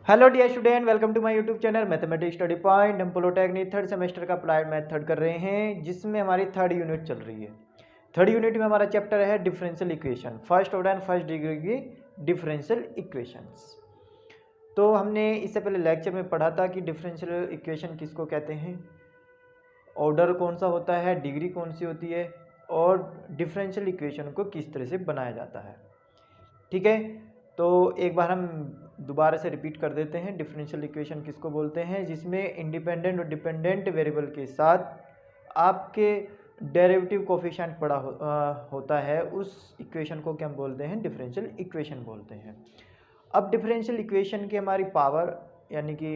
Hello dear student, welcome to my YouTube channel mathematics study point. हम polytechnic third semester का applied math third कर रहे हैं, जिसमें हमारी थर्ड यूनिट चल रही है। थर्ड यूनिट में हमारा चैप्टर है differential equation, first order and first degree की डिफरेंशियल इक्वेशंस। तो हमने इससे पहले लेक्चर में पढ़ा था कि डिफरेंशियल इक्वेशन किसको कहते हैं, ऑर्डर कौन सा होता है, डिग्री कौन सी होती है, और डिफरेंशियल इक्वेशन को किस तरह से बनाया जाता है। ठीक है, तो एक बार हम दोबारा से रिपीट कर देते हैं। डिफरेंशियल इक्वेशन किसको बोलते हैं, जिसमें इंडिपेंडेंट और डिपेंडेंट वेरिएबल के साथ आपके डेरिवेटिव कोफिशिएंट पड़ा होता है, उस इक्वेशन को क्या बोलते हैं, डिफरेंशियल इक्वेशन बोलते हैं। अब डिफरेंशियल इक्वेशन की हमारी पावर यानी कि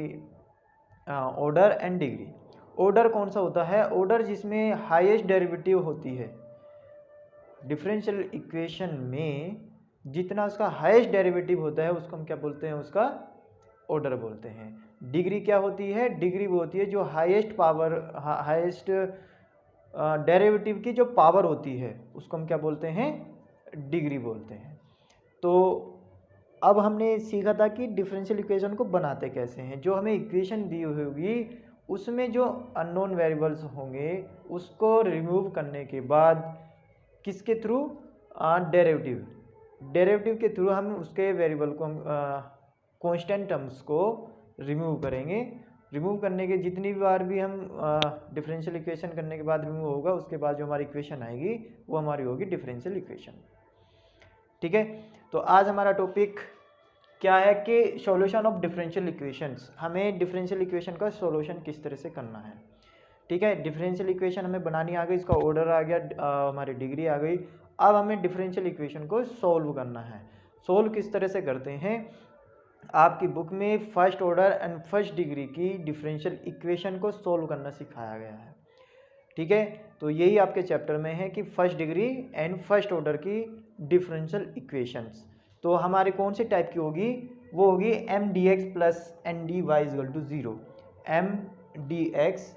ऑर्डर एंड डिग्री। ऑर्डर कौन सा होता है, ऑर्डर जिसमें हाईएस्ट डेरिवेटिव होती है। डिफरेंशियल इक्वेशन में जितना उसका हाईएस्ट डेरिवेटिव होता है उसको हम क्या बोलते हैं, उसका ऑर्डर बोलते हैं। डिग्री क्या होती है, डिग्री वो होती है जो हाईएस्ट पावर हाईएस्ट डेरिवेटिव की जो पावर होती है उसको हम क्या बोलते हैं, डिग्री बोलते हैं। तो अब हमने सीखा था कि डिफरेंशियल इक्वेशन को बनाते कैसे हैं। जो हमें इक्वेशन दी हुई होगी उसमें जो अननोन वेरिएबल्स होंगे उसको रिमूव करने के बाद किसके थ्रू, डेरिवेटिव के थ्रू हम उसके वेरिएबल को हम कांस्टेंट टर्म्स को रिमूव करेंगे। रिमूव करने के जितनी बार भी हम डिफरेंशियल इक्वेशन करने के बाद रिमूव होगा, उसके बाद जो हमारी इक्वेशन आएगी वो हमारी होगी डिफरेंशियल इक्वेशन। ठीक है, तो आज हमारा टॉपिक क्या है कि सॉल्यूशन ऑफ डिफरेंशियल इक्वेशंस। हमें डिफरेंशियल इक्वेशन का सॉल्यूशन किस तरह से करना है। ठीक है, डिफरेंशियल इक्वेशन हमें बनानी आ गई, इसका ऑर्डर आ गया, हमारी डिग्री आ गई। अब हमें डिफरेंशियल इक्वेशन को सॉल्व करना है। सॉल्व किस तरह से करते हैं, आपकी बुक में first order and first degree की डिफरेंशियल इक्वेशन को सॉल्व करना सिखाया गया है। ठीक है, तो यही आपके चैप्टर में है कि first degree and first order की डिफरेंशियल इक्वेशंस। तो हमारे कौन से टाइप की होगी, वो होगी M d x plus N d y equal to zero. M d x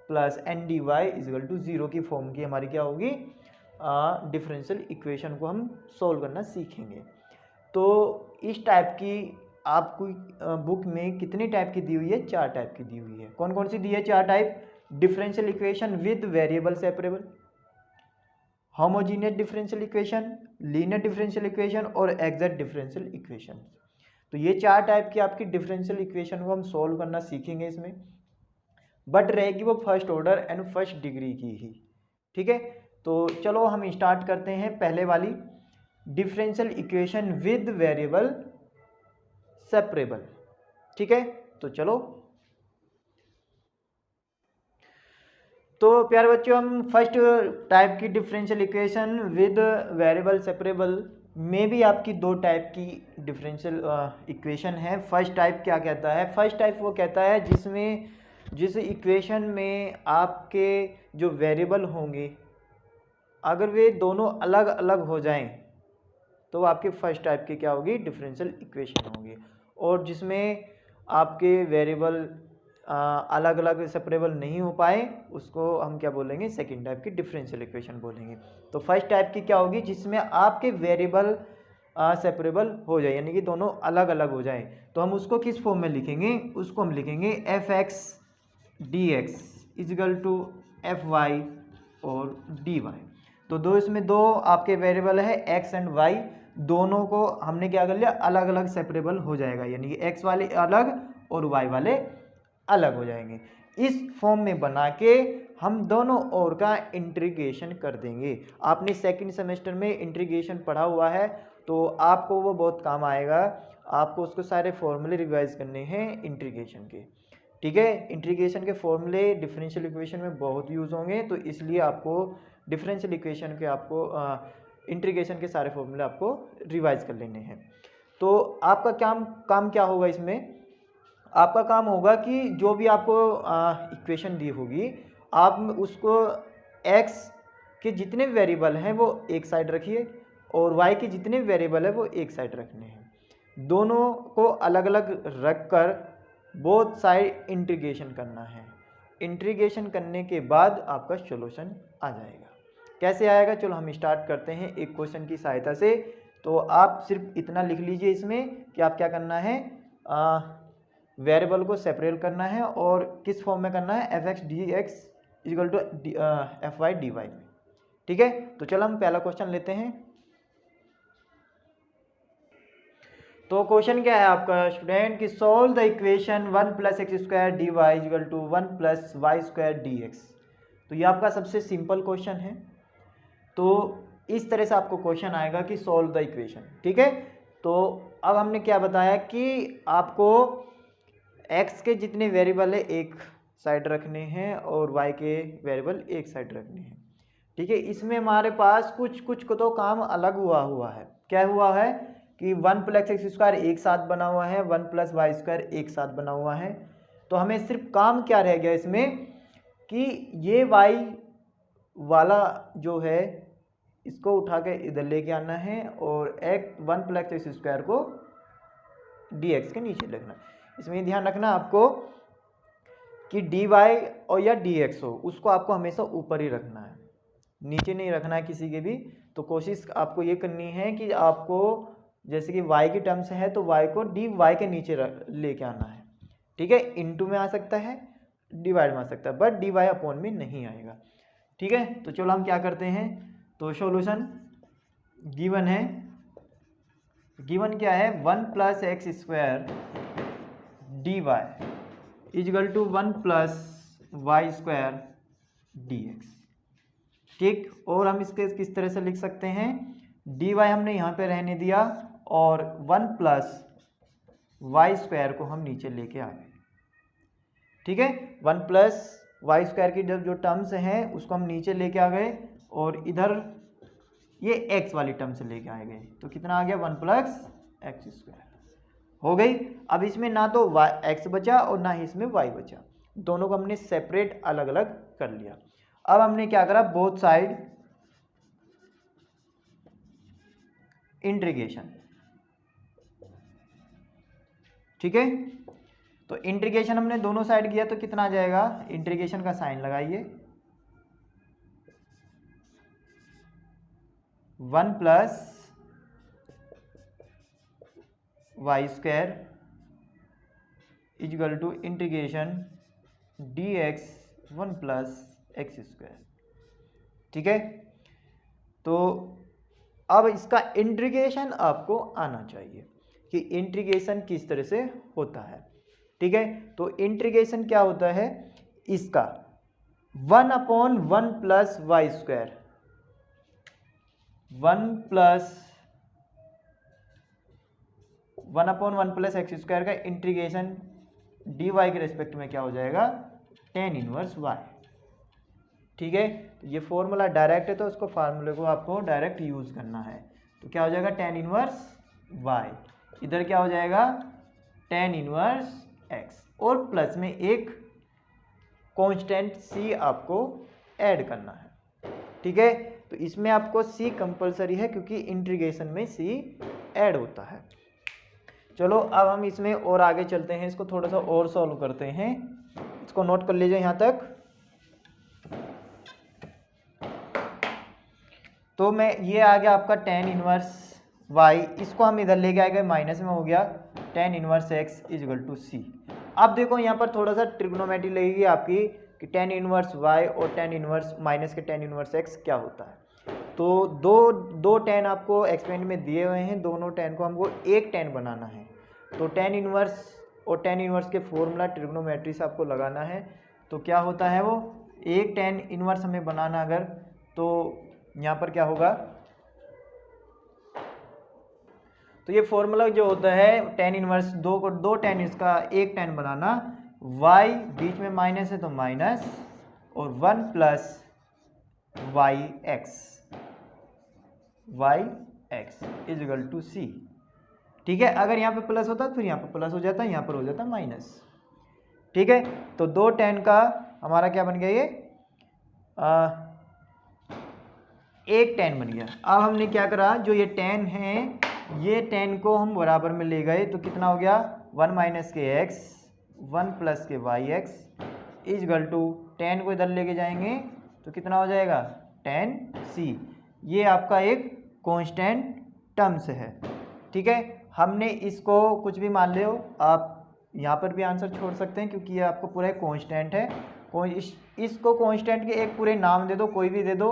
plus N d y equal to zero की फॉर्म की हमारी क्या होगी, डिफरेंशियल इक्वेशन को हम सॉल्व करना सीखेंगे। तो इस टाइप की आपको बुक में कितनी टाइप की दी हुई है, 4 टाइप की दी हुई है। कौन कौन सी दी है 4 type, differential equation with variable separable, homogeneous differential equation, linear differential equation और एग्जैक्ट डिफरेंशियल इक्वेशन। तो ये 4 टाइप की आपकी डिफरेंशियल इक्वेशन को हम सॉल्व करना सीखेंगे इसमें, बट रहेगी वो first order and first degree की ही। ठीक है, तो चलो हम स्टार्ट करते हैं पहले वाली, differential equation with variable separable. ठीक है, तो चलो। तो प्यारे बच्चों, हम फर्स्ट टाइप की differential equation with variable separable में भी आपकी 2 टाइप की डिफरेंशियल इक्वेशन है। फर्स्ट टाइप क्या कहता है, फर्स्ट टाइप वो कहता है जिस इक्वेशन में आपके जो वेरिएबल होंगे अगर वे दोनों अलग अलग हो जाएं तो आपके फर्स्ट टाइप की क्या होगी, डिफरेंशियल इक्वेशन होगी। और जिसमें आपके वेरिएबल अलग अलग सेपरेबल नहीं हो पाए उसको हम क्या बोलेंगे, सेकंड टाइप की डिफरेंशियल इक्वेशन बोलेंगे। तो फर्स्ट टाइप की क्या होगी, जिसमें आपके वेरिएबल सेपरेबल हो जाए यानी कि दोनों अलग अलग हो जाए। तो हम उसको किस फॉर्म में लिखेंगे, उसको हम लिखेंगे f x d x equal to f y और डी वाई। तो इसमें दो आपके वेरिएबल है एक्स एंड वाई, दोनों को हमने क्या कर लिया, अलग अलग सेपरेबल हो जाएगा, यानी कि एक्स वाले अलग और वाई वाले अलग हो जाएंगे। इस फॉर्म में बना के हम दोनों ओर का इंटीग्रेशन कर देंगे। आपने सेकंड सेमेस्टर में इंटीग्रेशन पढ़ा हुआ है तो आपको वो बहुत काम आएगा। आपको उसको सारे फॉर्मूले रिवाइज करने हैं इंटीग्रेशन के। ठीक है, इंटीग्रेशन के फॉर्मूले डिफरेंशियल इक्वेशन में बहुत यूज़ होंगे, तो इसलिए आपको डिफरेंशियल इक्वेशन के आपको इंटीग्रेशन के सारे फॉर्मूले आपको रिवाइज कर लेने हैं। तो आपका काम क्या होगा, इसमें आपका काम होगा कि जो भी आपको इक्वेशन दी होगी आप उसको x के जितने वेरिएबल हैं वो एक साइड रखिए और y के जितने वेरिएबल है वो एक साइड रखने हैं। दोनों को अलग अलग रख कर बोथ साइड इंटीग्रेशन करना है। इंटीग्रेशन करने के बाद आपका सॉल्यूशन आ जाएगा। कैसे आएगा, चलो हम स्टार्ट करते हैं एक क्वेश्चन की सहायता से। तो आप सिर्फ इतना लिख लीजिए इसमें कि आप क्या करना है, वेरिएबल को सेपरेट करना है और किस फॉर्म में करना है, f x d x equal to f y d y. ठीक है, तो चलो हम पहला क्वेश्चन लेते हैं। तो क्वेश्चन क्या है आपका स्टूडेंट कि solve the equation 1 plus x square d y equal to 1 plus y square d x. तो ये आपका सबसे सिंपल क्वेश्चन है। तो इस तरह से आपको क्वेश्चन आएगा कि सॉल्व द इक्वेशन। ठीक है, तो अब हमने क्या बताया कि आपको x के जितने वेरिएबल है एक साइड रखने हैं और y के वेरिएबल एक साइड रखने हैं। ठीक है, इसमें हमारे पास कुछ को तो काम अलग हुआ है। क्या हुआ है कि 1 प्लस एक्स स्क्वायर एक साथ बना हुआ है, 1 प्लस वाई स्क्वायर एक साथ बना हुआ है। तो हमें सिर्फ काम क्या रह गया इसमें कि ये y वाला जो है इसको उठा के इधर लेके आना है और 1 प्लस एक्स स्क्वायर को dx के नीचे लिखना। इसमें ध्यान रखना आपको कि dy और या dx हो उसको आपको हमेशा ऊपर ही रखना है, नीचे नहीं रखना है किसी के भी। तो कोशिश आपको ये करनी है कि आपको जैसे कि y की टर्म्स है तो y को dy के नीचे लेके आना है। ठीक है, इनटू में आ सकता है, डिवाइड में आ सकता है, बट dy अपॉन में नहीं आएगा। ठीक है, तो चलो हम क्या करते हैं, तो सॉल्यूशन गिवन है, गिवन क्या है 1 plus x square d y equal to 1 plus y square d x. ठीक, और हम इसके किस तरह से लिख सकते हैं, डी वाई हमने यहाँ पे रहने दिया और 1 प्लस वाई स्क्वायर को हम नीचे लेके आ गए। ठीक है, 1 प्लस वाई स्क्वायर की जो टर्म्स हैं उसको हम नीचे लेके आ गए और इधर ये x वाली टर्म से लेके आए गए। तो कितना आ गया 1 प्लस एक्स स्क्वायर हो गई। अब इसमें ना तो x बचा और ना ही इसमें y बचा, दोनों को हमने सेपरेट अलग अलग कर लिया। अब हमने क्या करा, बोथ साइड इंटीग्रेशन। ठीक है, तो इंटीग्रेशन हमने दोनों साइड किया तो कितना आ जाएगा, इंटीग्रेशन का साइन लगाइए, 1 plus y square equal to integration d x 1 plus x square. ठीक है, तो अब इसका इंटीग्रेशन आपको आना चाहिए कि इंटीग्रेशन किस तरह से होता है। ठीक है, तो इंटीग्रेशन क्या होता है इसका, 1/1 plus y square, 1/1 plus x square का इंटीग्रेशन डी वाई के रेस्पेक्ट में क्या हो जाएगा, tan इनवर्स y। ठीक है, तो ये फॉर्मूला डायरेक्ट है तो उसको फार्मूले को आपको डायरेक्ट यूज करना है। तो क्या हो जाएगा tan इनवर्स y, इधर क्या हो जाएगा tan इनवर्स x और प्लस में एक कांस्टेंट c आपको ऐड करना है। ठीक है, तो इसमें आपको c कंपलसरी है क्योंकि इंटीग्रेशन में c ऐड होता है। चलो अब हम इसमें और आगे चलते हैं, इसको थोड़ा सा और सॉल्व करते हैं। इसको नोट कर लीजिए यहाँ तक। तो मैं ये आ गया आपका tan इनवर्स y, इसको हम इधर लेके आएंगे माइनस में हो गया tan inverse x equal to c। अब देखो यहाँ पर थोड़ा सा ट्रिग्नोमेट्री लगेगी आपकी कि tan इनवर्स y और tan इनवर्स माइनस के tan इनवर्स x क्या होता है। तो दो tan आपको एक्सपेरिमेंट में दिए हुए हैं, दोनों tan को हमको एक tan बनाना है। तो tan इनवर्स और tan इनवर्स के फॉर्मूला ट्रिग्नोमेट्री से आपको लगाना है। तो क्या होता है वो, एक tan इनवर्स हमें बनाना अगर, तो यहाँ पर क्या होगा, तो ये फॉर्मूला जो होता है tan इनवर्स दो tan इसका एक tan बनाना, y बीच में माइनस है तो माइनस और 1 plus y x equal to c। ठीक है, अगर यहाँ पे प्लस होता फिर यहाँ पे प्लस हो जाता, यहाँ पर हो जाता माइनस। ठीक है, तो दो tan का हमारा क्या बन गया, ये एक tan बन गया। अब हमने क्या करा, जो ये tan है ये tan को हम बराबर में ले गए तो कितना हो गया 1 माइनस के x 1 प्लस के y x equal to tan को इधर लेके जाएंगे तो कितना हो जाएगा tan c। ये आपका एक कांस्टेंट टर्म्स है। ठीक है, हमने इसको कुछ भी मान लो आप, यहाँ पर भी आंसर छोड़ सकते हैं क्योंकि ये आपको पूरा एक कांस्टेंट है। इसको कांस्टेंट के एक पूरे नाम दे दो, कोई भी दे दो,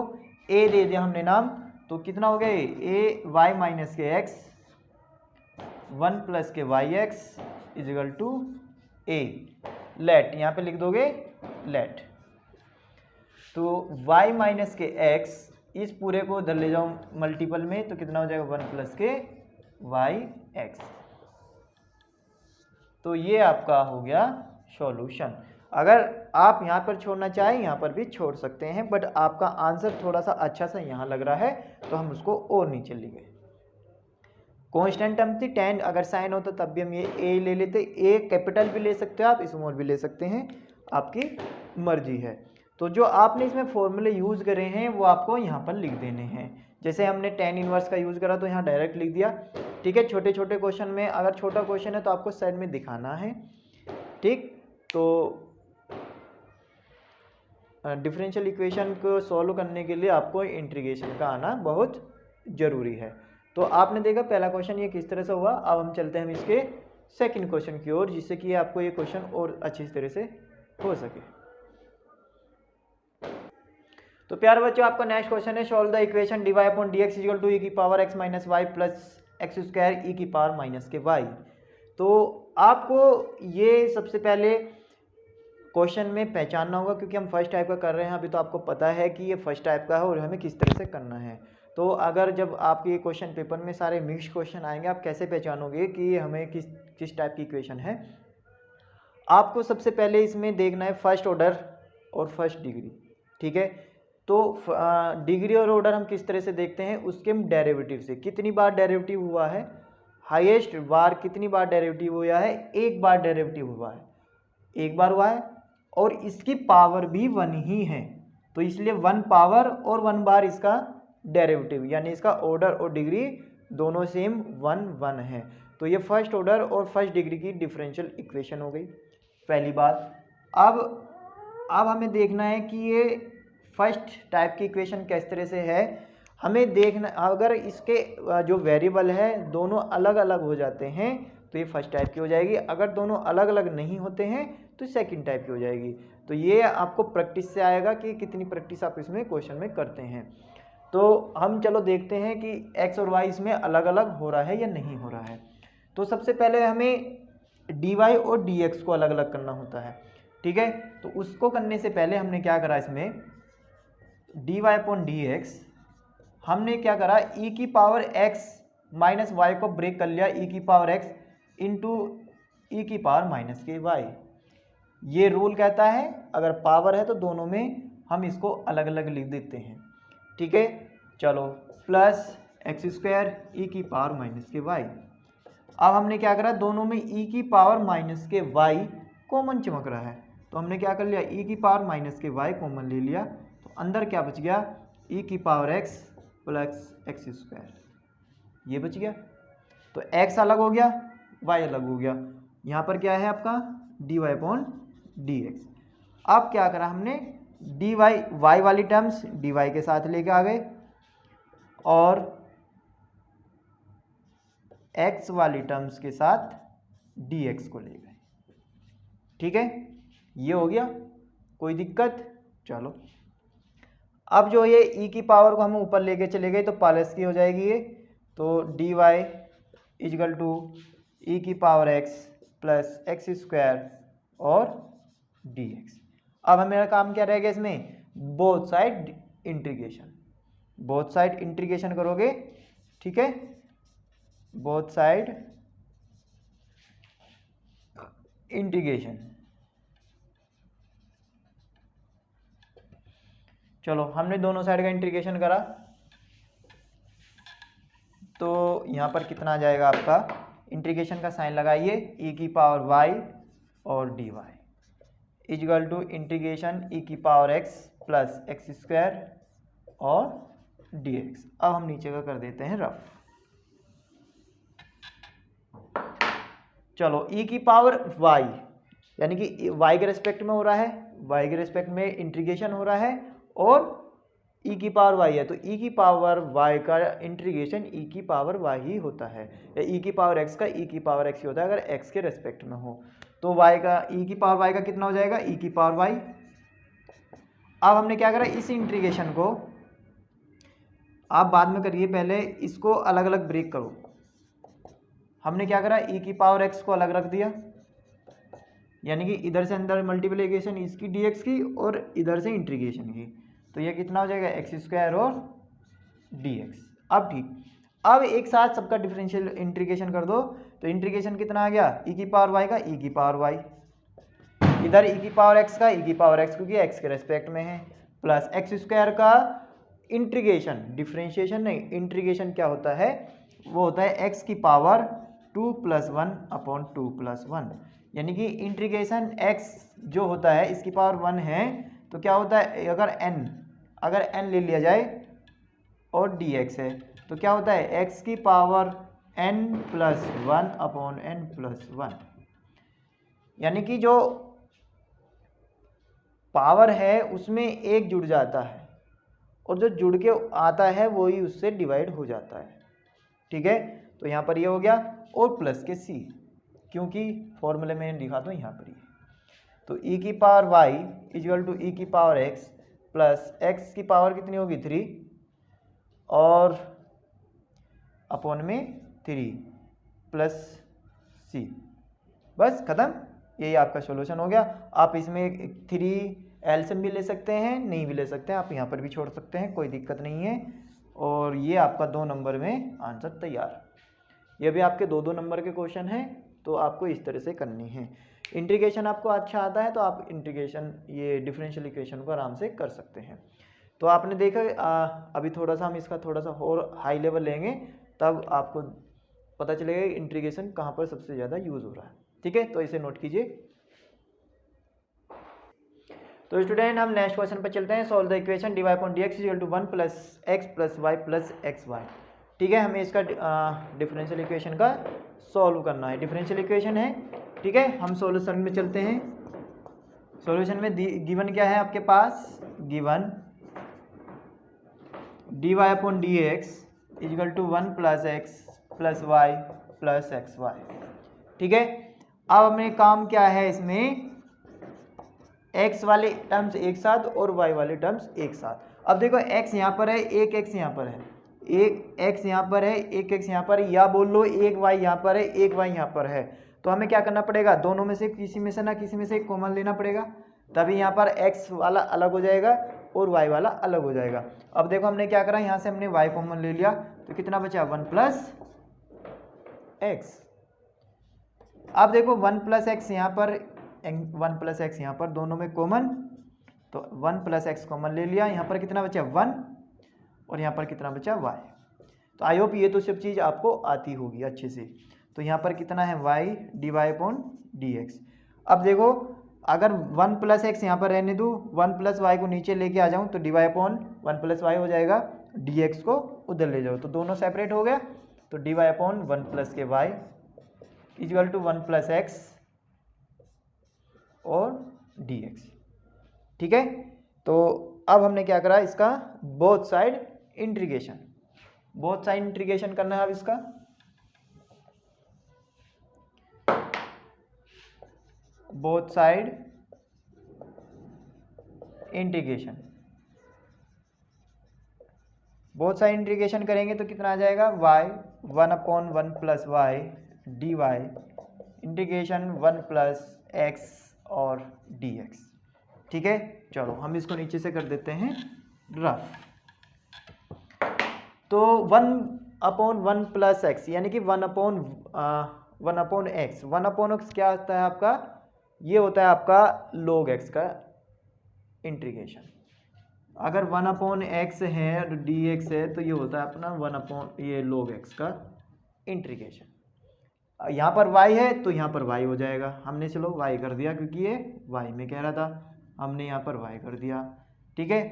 ए दे दिया हमने नाम, तो कितना हो गया ए वाई माइनस के एक्स 1 प्लस के y x equal to a. Let यहाँ पे लिख दोगे लेट, तो y माइनस के x इस पूरे को उधर ले जाओ मल्टीपल में, तो कितना हो जाएगा 1 प्लस के वाई एक्स। तो ये आपका हो गया सॉल्यूशन। अगर आप यहाँ पर छोड़ना चाहें यहाँ पर भी छोड़ सकते हैं, बट आपका आंसर थोड़ा सा अच्छा सा यहाँ लग रहा है तो हम उसको और नीचे ले गए। कांस्टेंट टर्म थी tan, अगर साइन होता तब भी हम ये a ले लेते, a कैपिटल भी ले सकते हो आप, स्मॉल भी ले सकते हैं, आपकी मर्जी है। तो जो आपने इसमें फॉर्मूले यूज़ करे हैं वो आपको यहाँ पर लिख देने हैं। जैसे हमने tan इनवर्स का यूज़ करा तो यहाँ डायरेक्ट लिख दिया, ठीक है। छोटे छोटे क्वेश्चन में अगर छोटा क्वेश्चन है तो आपको साइड में दिखाना है, ठीक। तो डिफरेंशियल इक्वेशन को सॉल्व करने के लिए आपको इंटीग्रेशन का आना बहुत ज़रूरी है। तो आपने देखा पहला क्वेश्चन ये किस तरह से हुआ। अब हम चलते हैं हम इसके सेकंड क्वेश्चन की ओर, जिससे कि आपको ये क्वेश्चन और अच्छी तरह से हो सके। तो प्यारे बच्चों, आपका नेक्स्ट क्वेश्चन है solve the equation dy upon dx equal to e की power x minus y plus x square e की पावर माइनस के y। तो आपको ये सबसे पहले क्वेश्चन में पहचानना होगा, क्योंकि हम फर्स्ट टाइप का कर रहे हैं अभी, तो आपको पता है कि ये फर्स्ट टाइप का है और हमें किस तरह से करना है। तो अगर जब आपके क्वेश्चन पेपर में सारे मिक्स क्वेश्चन आएंगे, आप कैसे पहचानोगे कि हमें किस टाइप की इक्वेशन है। आपको सबसे पहले इसमें देखना है फर्स्ट ऑर्डर और फर्स्ट डिग्री, ठीक है। तो डिग्री और ऑर्डर हम किस तरह से देखते हैं, उसके डेरिवेटिव से, कितनी बार डेरिवेटिव हुआ है, हाईएस्ट बार कितनी बार डेरिवेटिव हुआ है, एक बार डेरिवेटिव हुआ है, एक बार हुआ है, और इसकी पावर भी 1 ही है, तो इसलिए 1 पावर और 1 बार इसका डेरिवेटिव, यानी इसका ऑर्डर और डिग्री दोनों सेम 1 1 है। तो ये फर्स्ट ऑर्डर और फर्स्ट डिग्री की डिफरेंशियल इक्वेशन हो गई पहली बात। अब हमें देखना है कि ये फर्स्ट टाइप की इक्वेशन किस तरह से है। हमें देखना, अगर इसके जो वेरिएबल है दोनों अलग अलग हो जाते हैं तो ये फर्स्ट टाइप की हो जाएगी, अगर दोनों अलग अलग नहीं होते हैं तो सेकंड टाइप की हो जाएगी। तो ये आपको प्रैक्टिस से आएगा कि कितनी प्रैक्टिस आप इसमें क्वेश्चन में करते हैं। तो हम चलो देखते हैं कि x और y इसमें अलग अलग हो रहा है या नहीं हो रहा है। तो सबसे पहले हमें dy और dx को अलग अलग करना होता है, ठीक है। तो उसको करने से पहले हमने क्या करा, इसमें dy अपॉन dx हमने क्या करा, e की पावर x माइनस वाई को ब्रेक कर लिया, e की पावर x इंटू e की पावर माइनस के y। ये रूल कहता है अगर पावर है तो दोनों में हम इसको अलग अलग लिख देते हैं, ठीक है। चलो प्लस एक्स स्क्वायर ई की पावर माइनस के वाई। अब हमने क्या करा, दोनों में ई की पावर माइनस के वाई कॉमन चमक रहा है, तो हमने क्या कर लिया, ई की पावर माइनस के वाई कॉमन ले लिया, तो अंदर क्या बच गया, ई की power x plus x square, ये बच गया। तो एक्स अलग हो गया, वाई अलग हो गया। यहाँ पर क्या है आपका d y upon d x. अब क्या करा हमने, डी वाई वाई वाली टर्म्स डी वाई के साथ लेके आ गए और एक्स वाली टर्म्स के साथ डी एक्स को ले गए, ठीक है। ये हो गया, कोई दिक्कत। चलो अब जो ये ई की पावर को हम ऊपर लेके चले गए तो प्लस की हो जाएगी ये, तो डी वाई इजकल टू ई की power x plus x square और डी एक्स। अब हमारा काम क्या रहेगा इसमें, both side integration, both side integration करोगे, ठीक है, बोथ साइड इंटीग्रेशन। चलो हमने दोनों साइड का इंटीग्रेशन करा, तो यहाँ पर कितना आ जाएगा आपका, इंटीग्रेशन का साइन लगाइए, ई की पावर वाई और d y equal to integration e की power x plus x square और डी एक्स। अब हम नीचे का कर देते हैं रफ। चलो ई की पावर वाई, यानी कि वाई के रेस्पेक्ट में हो रहा है, वाई के रेस्पेक्ट में इंटीग्रेशन हो रहा है, और ई की पावर वाई है तो ई की पावर वाई का इंटीग्रेशन ई की पावर वाई ही होता है, या ई की पावर एक्स का ई की पावर एक्स ही होता है अगर एक्स के रेस्पेक्ट में हो। तो y का e की पावर y का कितना हो जाएगा, e की पावर y। अब हमने क्या करा, इस इंटीग्रेशन को आप बाद में करिए, पहले इसको अलग अलग ब्रेक करो। हमने क्या करा, e की पावर x को अलग रख दिया, यानी कि इधर से अंदर मल्टीप्लिकेशन इसकी dx की और इधर से इंटीग्रेशन की, तो ये कितना हो जाएगा x² और dx। अब ठीक, अब एक साथ सबका डिफरेंशियल इंटीग्रेशन कर दो, तो इंटीग्रेशन कितना आ गया, e की पावर y का e की पावर y, इधर e की पावर x का e की पावर x, क्योंकि x के रेस्पेक्ट में है, प्लस x² का इंटीग्रेशन, डिफरेंशिएशन नहीं, इंटीग्रेशन क्या होता है, वो होता है x की पावर 2 + 1 अपॉन 2 + 1, यानी कि इंटीग्रेशन x जो होता है इसकी पावर 1 है, तो क्या होता है, अगर n ले लिया जाए और dx है, तो क्या होता है x की पावर n + 1 अपॉन n + 1, यानी कि जो पावर है उसमें एक जुड़ जाता है और जो जुड़ के आता है वही उससे डिवाइड हो जाता है। ठीक है, तो यहाँ पर ये हो गया, और प्लस के c, क्योंकि फॉर्मूले में लिखा तो यहाँ पर ही, तो e की पावर y = e की पावर x प्लस x की पावर कितनी होगी 3 और अपॉन में 3 प्लस c, बस खत्म। यही आपका सॉल्यूशन हो गया। आप इसमें 3 एलसीएम भी ले सकते हैं, नहीं भी ले सकते हैं, आप यहाँ पर भी छोड़ सकते हैं, कोई दिक्कत नहीं है। और ये आपका 2 नंबर में आंसर तैयार। ये भी आपके 2-2 नंबर के क्वेश्चन हैं, तो आपको इस तरह से करनी है। इंटीग्रेशन आपको अच्छा आता है तो आप इंटीग्रेशन ये डिफरेंशियल इक्वेशन को आराम से कर सकते हैं। तो आपने देखा, अभी थोड़ा सा हम इसका थोड़ा सा और हाई लेवल लेंगे, तब आपको पता चलेगा इंटीग्रेशन कहाँ पर सबसे ज़्यादा यूज़ हो रहा है। ठीक है, तो इसे नोट कीजिए। तो स्टूडेंट हम नेक्स्ट क्वेश्चन पर चलते हैं। Solve the equation dy upon dx = 1 + x + y + xy। ठीक है, हमें इसका डिफरेंशियल इक्वेशन का सॉल्व करना है, डिफरेंशियल इक्वेशन है। ठीक है, हम सॉल्यूशन में चलते हैं। सॉल्यूशन में गिवन क्या है आपके पास, given dy upon dx = 1 + x + y + xy। ठीक है, अब हमें काम क्या है, इसमें x वाले टर्म्स एक साथ और y वाले टर्म्स एक साथ। अब देखो x यहाँ पर है, एक x यहाँ पर है, एक x यहाँ पर है, एक x यहाँ पर है, या बोल लो एक y यहाँ पर है, एक y यहाँ पर है। तो हमें क्या करना पड़ेगा, दोनों में से किसी में से ना किसी में से एक कॉमन लेना पड़ेगा, तभी यहाँ पर x वाला अलग हो जाएगा और y वाला अलग हो जाएगा। अब देखो हमने क्या करा, यहाँ से हमने y कॉमन ले लिया, तो कितना बचा 1 + x। अब देखो 1 + x यहाँ पर, 1 + x यहाँ पर, दोनों में कॉमन, तो 1 + x कॉमन ले लिया। यहाँ पर कितना बचा 1 और यहाँ पर कितना बचा y। तो आई होप ये तो सब चीज़ आपको आती होगी अच्छे से। तो यहाँ पर कितना है y dy अपॉन dx। अब देखो अगर 1 + x यहाँ पर रहने दूँ, 1 + y को नीचे लेके आ जाऊँ, तो dy अपॉन 1 + y हो जाएगा, dx को उधर ले जाओ तो दोनों सेपरेट हो गया। तो dy अपॉन 1 + के y = 1 + x और dx। ठीक है, तो अब हमने क्या करा, इसका both side integration, both side integration करना है। अब इसका both side integration, both side integration करेंगे तो कितना आ जाएगा, y 1 upon 1 + y dy integration 1 + x और dx। ठीक है, चलो हम इसको नीचे से कर देते हैं रफ। तो 1 अपॉन 1 + x यानी कि 1 अपॉन x, 1 अपॉन x क्या होता है आपका, ये होता है आपका log x का इंटीग्रेशन। अगर 1 अपॉन x है और dx है तो ये होता है अपना 1 अपॉन ये log x का इंटीग्रेशन। यहाँ पर y है तो यहाँ पर y हो जाएगा, हमने चलो y कर दिया क्योंकि ये y में कह रहा था, हमने यहाँ पर y कर दिया। ठीक है,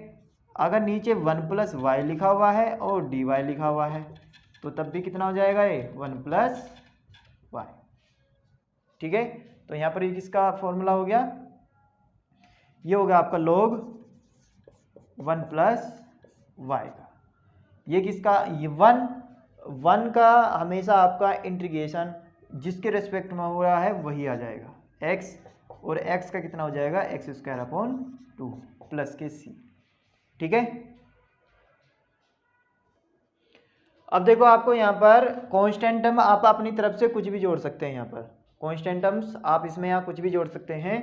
अगर नीचे 1 + y लिखा हुआ है और dy लिखा हुआ है तो तब भी कितना हो जाएगा, ये 1 + y। ठीक है, तो यहाँ पर ये किसका फॉर्मूला हो गया, ये होगा आपका log 1 + y का। ये किसका, ये 1 का हमेशा आपका इंटीग्रेशन जिसके रेस्पेक्ट में हो रहा है वही आ जाएगा, एक्स और एक्स का कितना हो जाएगा एक्स स्क्वायर अपॉन 2 प्लस के सी। ठीक है, अब देखो आपको यहाँ पर कांस्टेंट टर्म आप अपनी तरफ से कुछ भी जोड़ सकते हैं। यहाँ पर कांस्टेंट टर्म्स आप इसमें यहाँ कुछ भी जोड़ सकते हैं,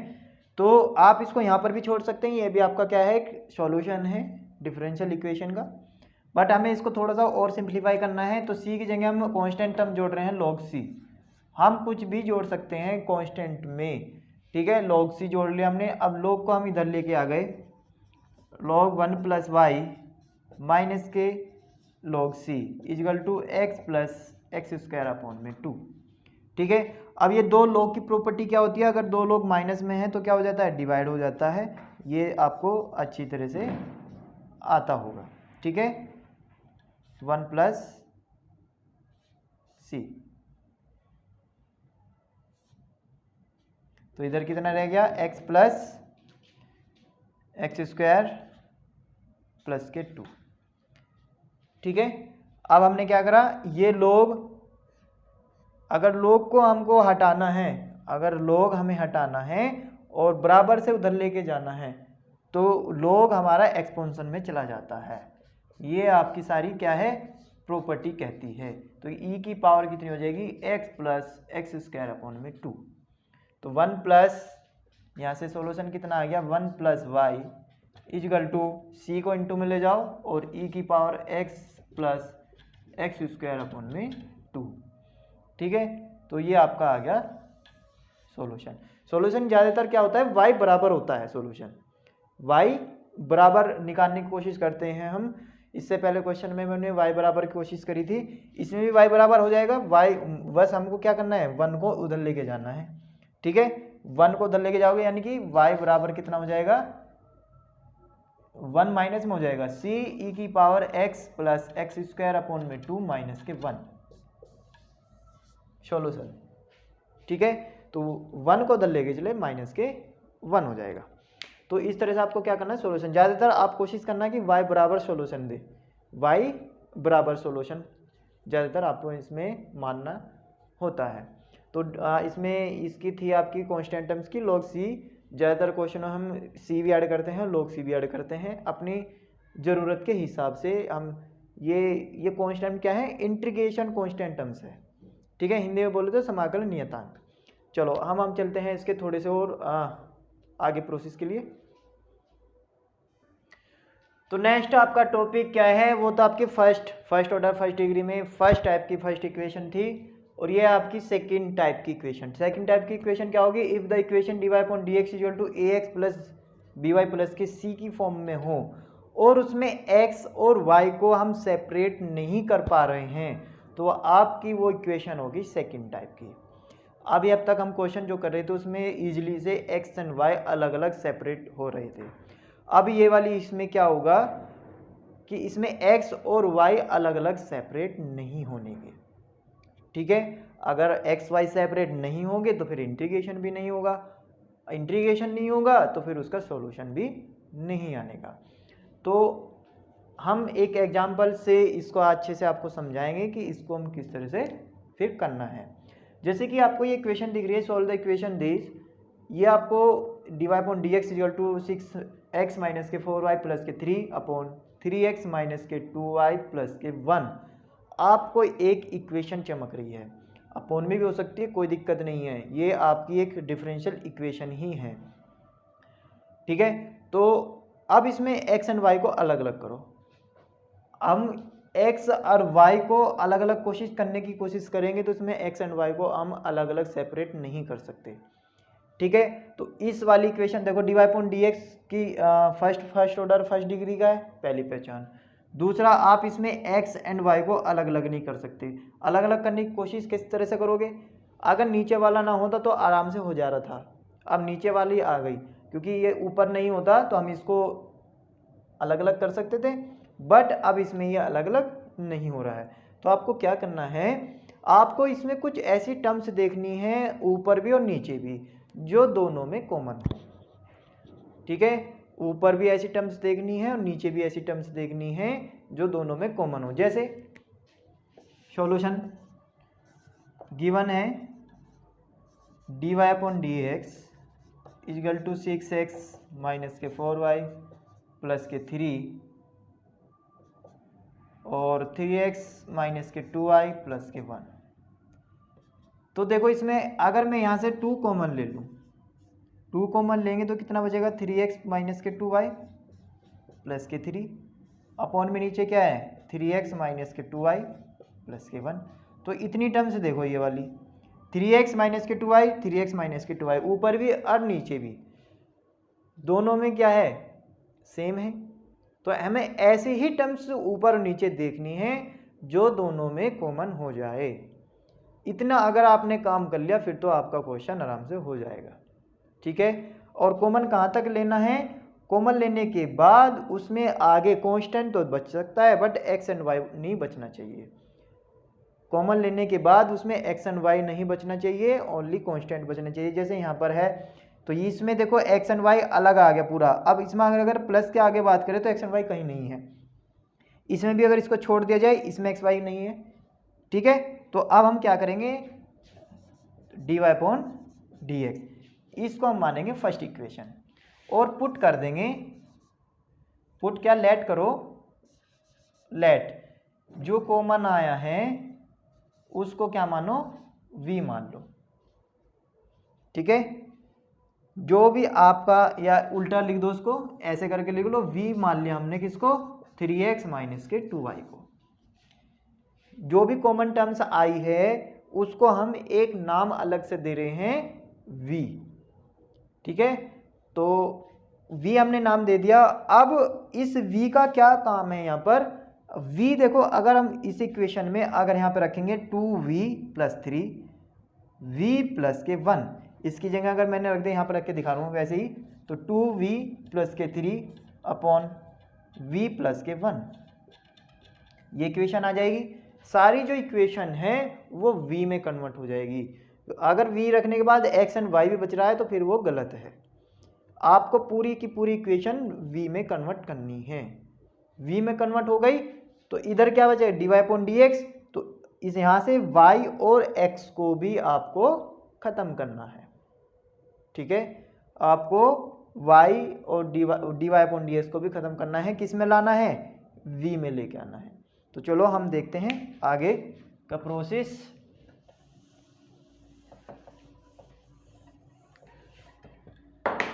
तो आप इसको यहाँ पर भी छोड़ सकते हैं। ये भी आपका क्या है एक सॉल्यूशन है डिफरेंशियल इक्वेशन का, बट हमें इसको थोड़ा सा और सिंप्लीफाई करना है। तो सी की जगह हम कांस्टेंट टर्म जोड़ रहे हैं log c। हम कुछ भी जोड़ सकते हैं कांस्टेंट में, ठीक है। log c जोड़ लिया हमने। अब log को हम इधर लेके आ गए, log 1 प्लस वाई माइनस के log c equal to x plus x square upon में 2। ठीक है, अब ये दो log की प्रॉपर्टी क्या होती है, अगर दो log माइनस में है तो क्या हो जाता है डिवाइड हो जाता है। ये आपको अच्छी तरह से आता होगा। ठीक है, 1 प्लस सी, तो इधर कितना रह गया x plus x square plus के 2। ठीक है, अब हमने क्या करा, ये लोग अगर लोग को हमको हटाना है, अगर लोग हमें हटाना है और बराबर से उधर लेके जाना है तो लोग हमारा एक्सपोनेंशियल में चला जाता है। ये आपकी सारी क्या है प्रॉपर्टी कहती है। तो e की पावर कितनी हो जाएगी x plus x square upon में 2। तो 1 प्लस यहाँ से सोल्यूशन कितना आ गया 1 प्लस वाई इजगल टू सी को इंटू में ले जाओ और e की power x plus x square upon में 2। ठीक है, तो ये आपका आ गया सॉल्यूशन। सॉल्यूशन ज़्यादातर क्या होता है y बराबर होता है, सॉल्यूशन y बराबर निकालने की कोशिश करते हैं हम। इससे पहले क्वेश्चन में मैंने y बराबर की कोशिश करी थी, इसमें भी y बराबर हो जाएगा। y बस हमको क्या करना है 1 को उधर लेके जाना है। ठीक है, 1 को उधर लेके जाओगे यानी कि y बराबर कितना हो जाएगा 1 माइनस में हो जाएगा c e की power x plus x square upon में 2 माइनस के 1 सॉल्यूशन। ठीक है, तो 1 को उधर लेके चले माइनस के 1 हो जाएगा। तो इस तरह से आपको क्या करना है सॉल्यूशन, ज़्यादातर आप कोशिश करना कि y बराबर सॉल्यूशन दे, y बराबर सॉल्यूशन ज़्यादातर आपको इसमें मानना होता है। तो इसमें इसकी थी आपकी कांस्टेंट टर्म्स की log c। ज़्यादातर क्वेश्चन हम c भी ऐड करते हैं log c भी ऐड करते हैं अपनी ज़रूरत के हिसाब से। हम ये कांस्टेंट क्या है इंटीग्रेशन कांस्टेंट टर्म्स है। ठीक है, हिंदी में बोले तो समाकल नियतांक। चलो हम चलते हैं इसके थोड़े से और आगे प्रोसेस के लिए। तो नेक्स्ट आपका टॉपिक क्या है, वो तो आपकी फर्स्ट ऑर्डर फर्स्ट डिग्री में फर्स्ट टाइप की फर्स्ट इक्वेशन थी, और ये आपकी सेकंड टाइप की इक्वेशन। सेकंड टाइप की इक्वेशन क्या होगी, if the equation dy upon dx equal to ax plus by plus के c की फॉर्म में हो और उसमें x और y को हम सेपरेट नहीं कर पा रहे हैं, तो आपकी वो इक्वेशन होगी सेकंड टाइप की। अभी अब तक हम क्वेश्चन जो कर रहे थे उसमें इजीली से x एंड y अलग अलग सेपरेट हो रहे थे। अब ये वाली इसमें क्या होगा कि इसमें x और y अलग अलग सेपरेट नहीं होने के। ठीक है, अगर x y सेपरेट नहीं होंगे तो फिर इंटीग्रेशन भी नहीं होगा, इंटीग्रेशन नहीं होगा तो फिर उसका सॉल्यूशन भी नहीं आने का। तो हम एक एग्जांपल से इसको अच्छे से आपको समझाएंगे कि इसको हम किस तरह से फिर करना है। जैसे कि आपको ये इक्वेशन दिख रही है, सॉल्व द इक्वेशन दिस, ये आपको dy upon dx equal to 6x minus के 4y प्लस के 3 अपॉन 3x माइनस के 2y प्लस के 1 आपको एक इक्वेशन चमक रही है। अपॉन में भी हो सकती है, कोई दिक्कत नहीं है, ये आपकी एक डिफरेंशियल इक्वेशन ही है। ठीक है, तो अब इसमें x एंड y को अलग अलग करो। हम x और y को अलग अलग कोशिश करने की कोशिश करेंगे तो इसमें x एंड y को हम अलग अलग सेपरेट नहीं कर सकते। ठीक है, तो इस वाली इक्वेशन देखो dy अपॉन dx की फर्स्ट ऑर्डर फर्स्ट डिग्री का है, पहली पहचान। दूसरा, आप इसमें x एंड y को अलग अलग नहीं कर सकते। अलग अलग करने की कोशिश किस तरह से करोगे, अगर नीचे वाला ना होता तो आराम से हो जा रहा था, अब नीचे वाली आ गई, क्योंकि ये ऊपर नहीं होता तो हम इसको अलग अलग कर सकते थे, बट अब इसमें ये अलग अलग नहीं हो रहा है। तो आपको क्या करना है, आपको इसमें कुछ ऐसी टर्म्स देखनी है ऊपर भी और नीचे भी जो दोनों में कॉमन हो। ठीक है, ऊपर भी ऐसी टर्म्स देखनी है और नीचे भी ऐसी टर्म्स देखनी है जो दोनों में कॉमन हो। जैसे सॉल्यूशन गिवन है d y upon d x equal to 6x minus के 4y प्लस के 3 और 3x माइनस के 2y प्लस के 1। तो देखो इसमें अगर मैं यहाँ से 2 कॉमन ले लूँ, 2 कॉमन लेंगे तो कितना बचेगा 3x माइनस के 2y प्लस के 3 अपॉन में नीचे क्या है 3x माइनस के 2y प्लस के 1। तो इतनी टर्म्स देखो ये वाली 3x माइनस के 2y 3x माइनस के 2y ऊपर भी और नीचे भी दोनों में क्या है सेम है। तो हमें ऐसे ही टर्म्स ऊपर और नीचे देखनी है जो दोनों में कॉमन हो जाए। इतना अगर आपने काम कर लिया फिर तो आपका क्वेश्चन आराम से हो जाएगा। ठीक है, और कॉमन कहाँ तक लेना है, कॉमन लेने के बाद उसमें आगे कांस्टेंट तो बच सकता है बट एक्स एंड वाई नहीं बचना चाहिए। कॉमन लेने के बाद उसमें एक्स एंड वाई नहीं बचना चाहिए, ओनली कांस्टेंट बचना चाहिए। जैसे यहाँ पर है तो इसमें देखो एक्स एंड वाई अलग आ गया पूरा। अब इसमें अगर प्लस के आगे बात करें तो एक्स एंड वाई कहीं नहीं है। इसमें भी अगर इसको छोड़ दिया जाए इसमें एक्स वाई नहीं है। ठीक है, तो अब हम क्या करेंगे d y upon d x, इसको हम मानेंगे फर्स्ट इक्वेशन और पुट कर देंगे। पुट क्या लेट करो, लेट जो कॉमन आया है उसको क्या मानो v मान लो। ठीक है, जो भी आपका या उल्टा लिख दो उसको ऐसे करके लिख लो, v मान लिया हमने किसको 3x माइनस के 2y को। जो भी कॉमन टर्म्स आई है उसको हम एक नाम अलग से दे रहे हैं v। ठीक है, तो v हमने नाम दे दिया। अब इस v का क्या काम है यहाँ पर, v देखो अगर हम इस इक्वेशन में अगर यहाँ पर रखेंगे 2v प्लस 3 v प्लस के 1, इसकी जगह अगर मैंने रख दिया यहाँ पर रख के दिखा रहा हूँ वैसे ही, तो 2v प्लस के 3 अपॉन v प्लस के 1 ये इक्वेशन आ जाएगी। सारी जो इक्वेशन है वो v में कन्वर्ट हो जाएगी। अगर v रखने के बाद x एंड y भी बच रहा है तो फिर वो गलत है। आपको पूरी की पूरी इक्वेशन v में कन्वर्ट करनी है। v में कन्वर्ट हो गई तो इधर क्या बचेगा d y upon d x. तो इस यहाँ से y और x को भी आपको ख़त्म करना है। ठीक है, आपको y और d y upon d x को भी ख़त्म करना है। किस में लाना है v में लेके आना है। तो चलो हम देखते हैं आगे का प्रोसेस।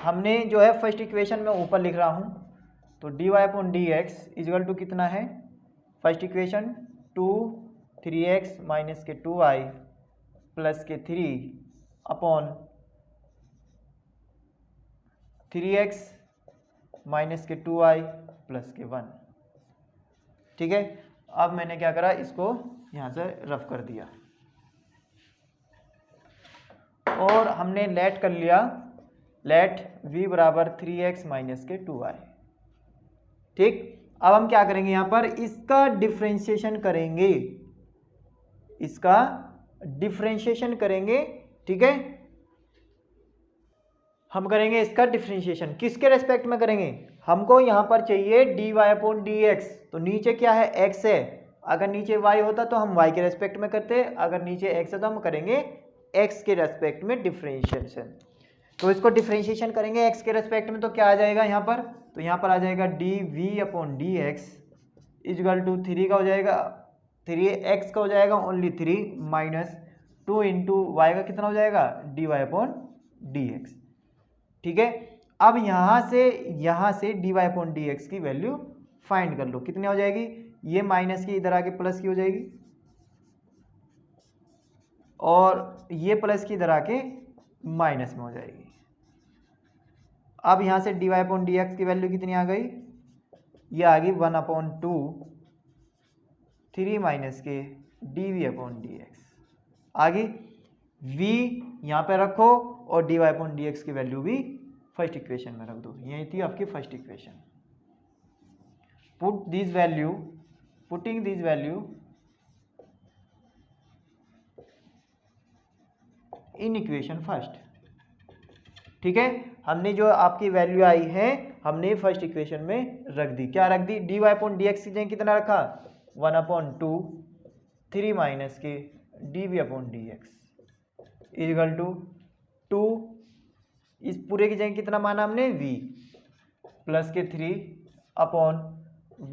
हमने जो है फर्स्ट इक्वेशन में ऊपर लिख रहा हूँ, तो d y upon d x equal to कितना है फर्स्ट इक्वेशन 2 3x माइनस के 2y प्लस के 3 अपॉन 3x माइनस के 2y प्लस के 1। ठीक है, अब मैंने क्या करा इसको यहाँ से रफ कर दिया और हमने लेट कर लिया, लेट v बराबर 3x माइनस के 2y। ठीक, अब हम क्या करेंगे यहाँ पर इसका डिफरेंशिएशन करेंगे, इसका डिफरेंशिएशन करेंगे। ठीक है, हम करेंगे इसका डिफरेंशिएशन किसके रेस्पेक्ट में करेंगे, हमको यहाँ पर चाहिए d y upon d x. तो नीचे क्या है x है, अगर नीचे y होता तो हम y के रेस्पेक्ट में करते, अगर नीचे x है तो हम करेंगे x के रेस्पेक्ट में डिफरेंशिएशन। तो इसको डिफरेंशिएशन करेंगे x के रेस्पेक्ट में तो क्या आ जाएगा यहाँ पर, तो यहाँ पर आ जाएगा d v upon d x equal to 3 का हो जाएगा 3x का हो जाएगा ओनली 3 माइनस 2 इंटू वाई का कितना हो जाएगा d y upon d x. ठीक है, अब यहाँ से d y upon d x की वैल्यू फाइंड कर लो, कितनी हो जाएगी, ये माइनस की इधर आके प्लस की हो जाएगी और ये प्लस की इधर आके माइनस में हो जाएगी। अब यहाँ से d y upon d x की वैल्यू कितनी आ गई, ये आ गई 1 अपॉन 2 3 माइनस के d v upon d x आ गई। v यहाँ पे रखो और d y upon d x की वैल्यू भी फर्स्ट इक्वेशन में रख दो, यही थी आपकी first equation. Put this value, putting this value in equation first. ठीक है, हमने जो आपकी वैल्यू आई है हमने फर्स्ट इक्वेशन में रख दी, क्या रख दी, d y upon d x की जगह कितना रखा 1 अपॉन 2 3 माइनस के d v upon d x equal to 2, इस पूरे की जगह कितना माना हमने v प्लस के 3 अपॉन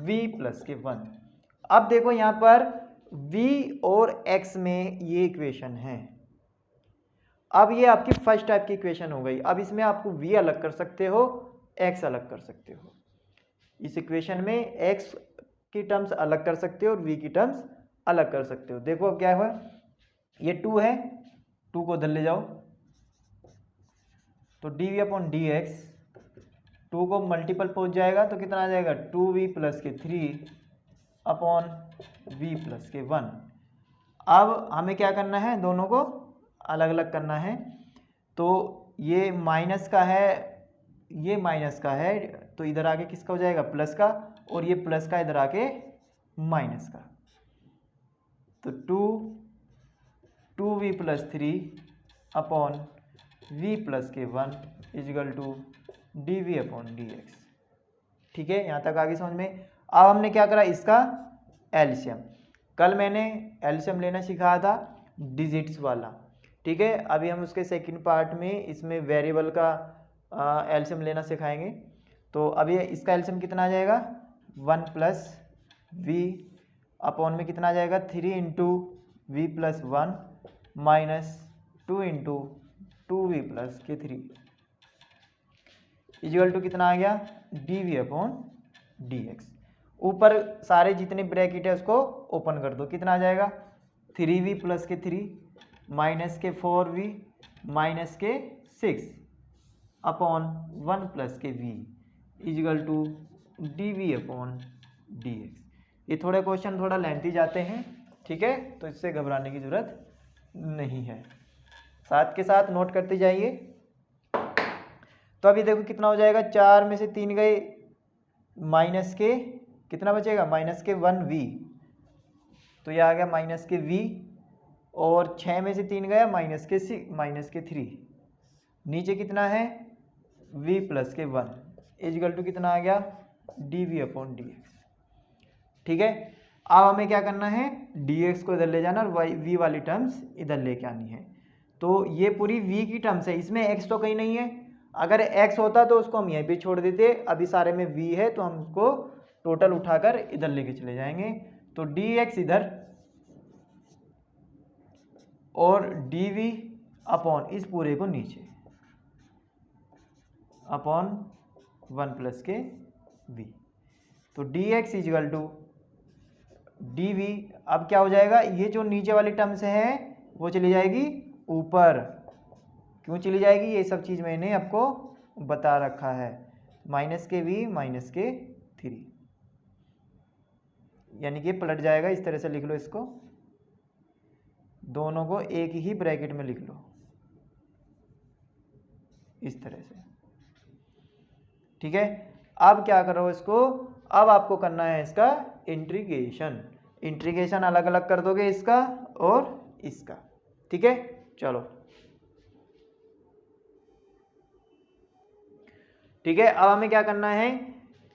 v प्लस के 1। अब देखो यहाँ पर v और x में ये इक्वेशन है। अब ये आपकी फर्स्ट टाइप की इक्वेशन हो गई। अब इसमें आपको v अलग कर सकते हो, x अलग कर सकते हो। इस इक्वेशन में x की टर्म्स अलग कर सकते हो और v की टर्म्स अलग कर सकते हो। देखो अब क्या हुआ, ये 2 है, 2 को उधर ले जाओ तो d v upon d x, 2 को मल्टीपल पहुंच जाएगा तो कितना आ जाएगा 2v प्लस के 3 अपॉन v प्लस के 1। अब हमें क्या करना है, दोनों को अलग अलग करना है। तो ये माइनस का है, ये माइनस का है, तो इधर आके किसका हो जाएगा प्लस का, और ये प्लस का इधर आके माइनस का। तो 2v plus 3 upon v plus के 1 equal to d v upon d x. ठीक है, यहाँ तक आगे समझ में। अब हमने क्या करा, इसका एलसीएम। कल मैंने एलसीएम लेना सिखाया था डिजिट्स वाला। ठीक है, अभी हम उसके सेकंड पार्ट में इसमें वेरिएबल का एलसीएम लेना सिखाएंगे। तो अभी इसका एलसीएम कितना आ जाएगा 1 प्लस वी अपॉन में कितना आ जाएगा 3 into v plus 1 minus 2 into 2v plus के 3 इजिकल टू कितना आ गया d v upon d x. ऊपर सारे जितने ब्रैकेट है उसको ओपन कर दो, कितना आ जाएगा 3v प्लस के 3 माइनस के 4v माइनस के 6 अपॉन 1 प्लस के v equal to d v upon d x. ये थोड़े क्वेश्चन थोड़ा लेंथी जाते हैं, ठीक है, तो इससे घबराने की जरूरत नहीं है, साथ के साथ नोट करते जाइए। तो अभी देखो कितना हो जाएगा, 4 में से 3 गए, माइनस के कितना बचेगा माइनस के 1v, तो ये आ गया माइनस के v, और 6 में से 3 गया माइनस के 3, नीचे कितना है v प्लस के 1 इजिकल टू कितना आ गया d v upon d x. ठीक है, अब हमें क्या करना है dx को इधर ले जाना और v वाली टर्म्स इधर लेके आनी है। तो ये पूरी v की टर्म्स है, इसमें x तो कहीं नहीं है, अगर x होता तो उसको हम यहीं पे छोड़ देते, अभी सारे में v है तो हम उसको टोटल उठाकर इधर लेके चले जाएंगे। तो dx इधर और dv अपॉन इस पूरे को नीचे अपॉन 1 प्लस के v। तो dx इजिकल टू dv, अब क्या हो जाएगा, ये जो नीचे वाली टर्म्स है वो चली जाएगी ऊपर। क्यों चली जाएगी, ये सब चीज़ मैंने आपको बता रखा है, माइनस के v माइनस के 3, यानी कि पलट जाएगा। इस तरह से लिख लो इसको, दोनों को एक ही ब्रैकेट में लिख लो इस तरह से। ठीक है, अब क्या करो इसको, अब आपको करना है इसका इंटीग्रेशन। इंटीग्रेशन अलग अलग कर दोगे इसका और इसका। ठीक है, चलो ठीक है, अब हमें क्या करना है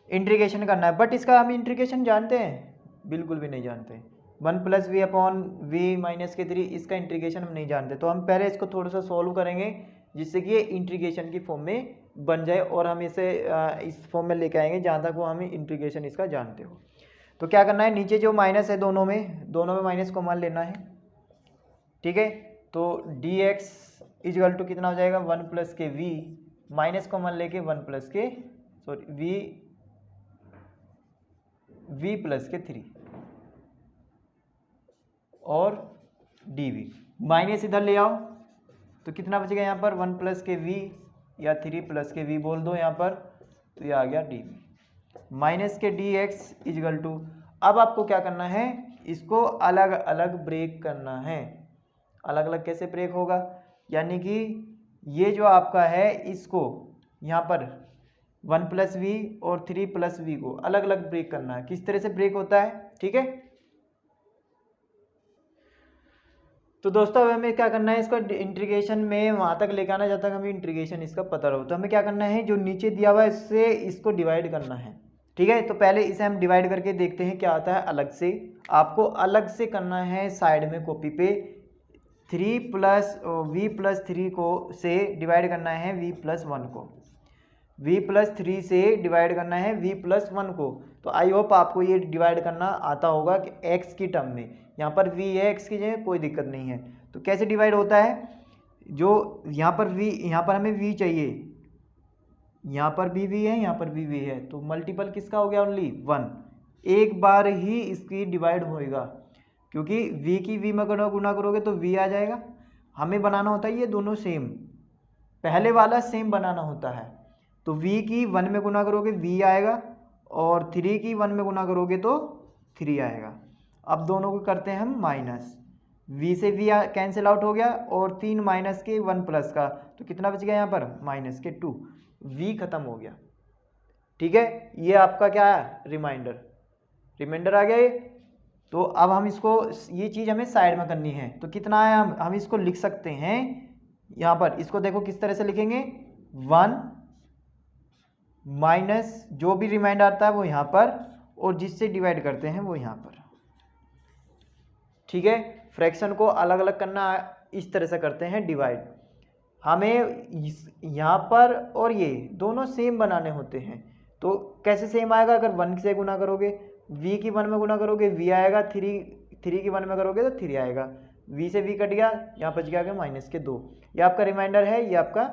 इंटीग्रेशन करना है, बट इसका हम इंटीग्रेशन जानते हैं बिल्कुल भी नहीं जानते। 1 plus v upon v minus के 3, इसका इंटीग्रेशन हम नहीं जानते, तो हम पहले इसको थोड़ा सा सॉल्व करेंगे जिससे कि ये इंटीग्रेशन की फॉर्म में बन जाए, और हम इसे इस फॉर्म में लेके आएंगे जहाँ तक वो हमें इंटीग्रेशन इसका जानते हो। तो क्या करना है, नीचे जो माइनस है दोनों में माइनस कॉमन लेना है। ठीक है, तो डी एक्स इजिकल टू कितना हो जाएगा 1 प्लस के वी, माइनस कॉमन लेके 1 प्लस के वी प्लस के 3 और डी वी, माइनस इधर ले आओ तो कितना बचेगा यहाँ पर 1 प्लस के वी या 3 प्लस के वी बोल दो यहाँ पर, तो ये आ गया डी वी माइनस के डी एक्स इजिकल टू। अब आपको क्या करना है, इसको अलग अलग ब्रेक करना है। अलग अलग कैसे ब्रेक होगा, यानी कि ये जो आपका है इसको यहाँ पर 1 प्लस वी और 3 प्लस वी को अलग अलग ब्रेक करना है। किस तरह से ब्रेक होता है, ठीक है। तो दोस्तों अब हमें क्या करना है, इसको इंटीग्रेशन में वहाँ तक लेकर आना जब तक हमें इंटीग्रेशन इसका पता हो। तो हमें क्या करना है, जो नीचे दिया हुआ है इससे इसको डिवाइड करना है। ठीक है, तो पहले इसे हम डिवाइड करके देखते हैं क्या आता है। अलग से आपको अलग से करना है, साइड में कॉपी पे 3 प्लस वी प्लस 3 को से डिवाइड करना है वी प्लस 1 को, v प्लस 3 से डिवाइड करना है v प्लस 1 को। तो आई होप आपको ये डिवाइड करना आता होगा कि x की टर्म में, यहाँ पर v है x की जगह, कोई दिक्कत नहीं है। तो कैसे डिवाइड होता है, जो यहाँ पर v, यहाँ पर हमें v चाहिए, यहाँ पर भी v है, यहाँ पर भी v है, तो मल्टीपल किसका हो गया, ओनली 1। एक बार ही इसकी डिवाइड होएगा, क्योंकि v की v में गुना करोगे तो v आ जाएगा। हमें बनाना होता है ये दोनों सेम, पहले वाला सेम बनाना होता है। तो v की 1 में गुना करोगे v आएगा, और 3 की 1 में गुना करोगे तो 3 आएगा। अब दोनों को करते हैं हम माइनस, v से v कैंसिल आउट हो गया, और 3 माइनस के 1 प्लस का, तो कितना बच गया यहाँ पर, माइनस के 2, v खत्म हो गया। ठीक है, ये आपका क्या है, रिमाइंडर आ गया ये। तो अब हम इसको, ये चीज़ हमें साइड में करनी है, तो कितना है, हम इसको लिख सकते हैं यहाँ पर। इसको देखो किस तरह से लिखेंगे, 1 माइनस जो भी रिमाइंडर आता है वो यहाँ पर, और जिससे डिवाइड करते हैं वो यहाँ पर। ठीक है, फ्रैक्शन को अलग अलग करना इस तरह से करते हैं डिवाइड। हमें यहाँ पर और ये दोनों सेम बनाने होते हैं। तो कैसे सेम आएगा, अगर 1 से गुना करोगे, v की 1 में गुना करोगे v आएगा, 3 की 1 में करोगे तो 3 आएगा, v से v कट गया, यहाँ बच गया माइनस के 2। ये आपका रिमाइंडर है, ये आपका।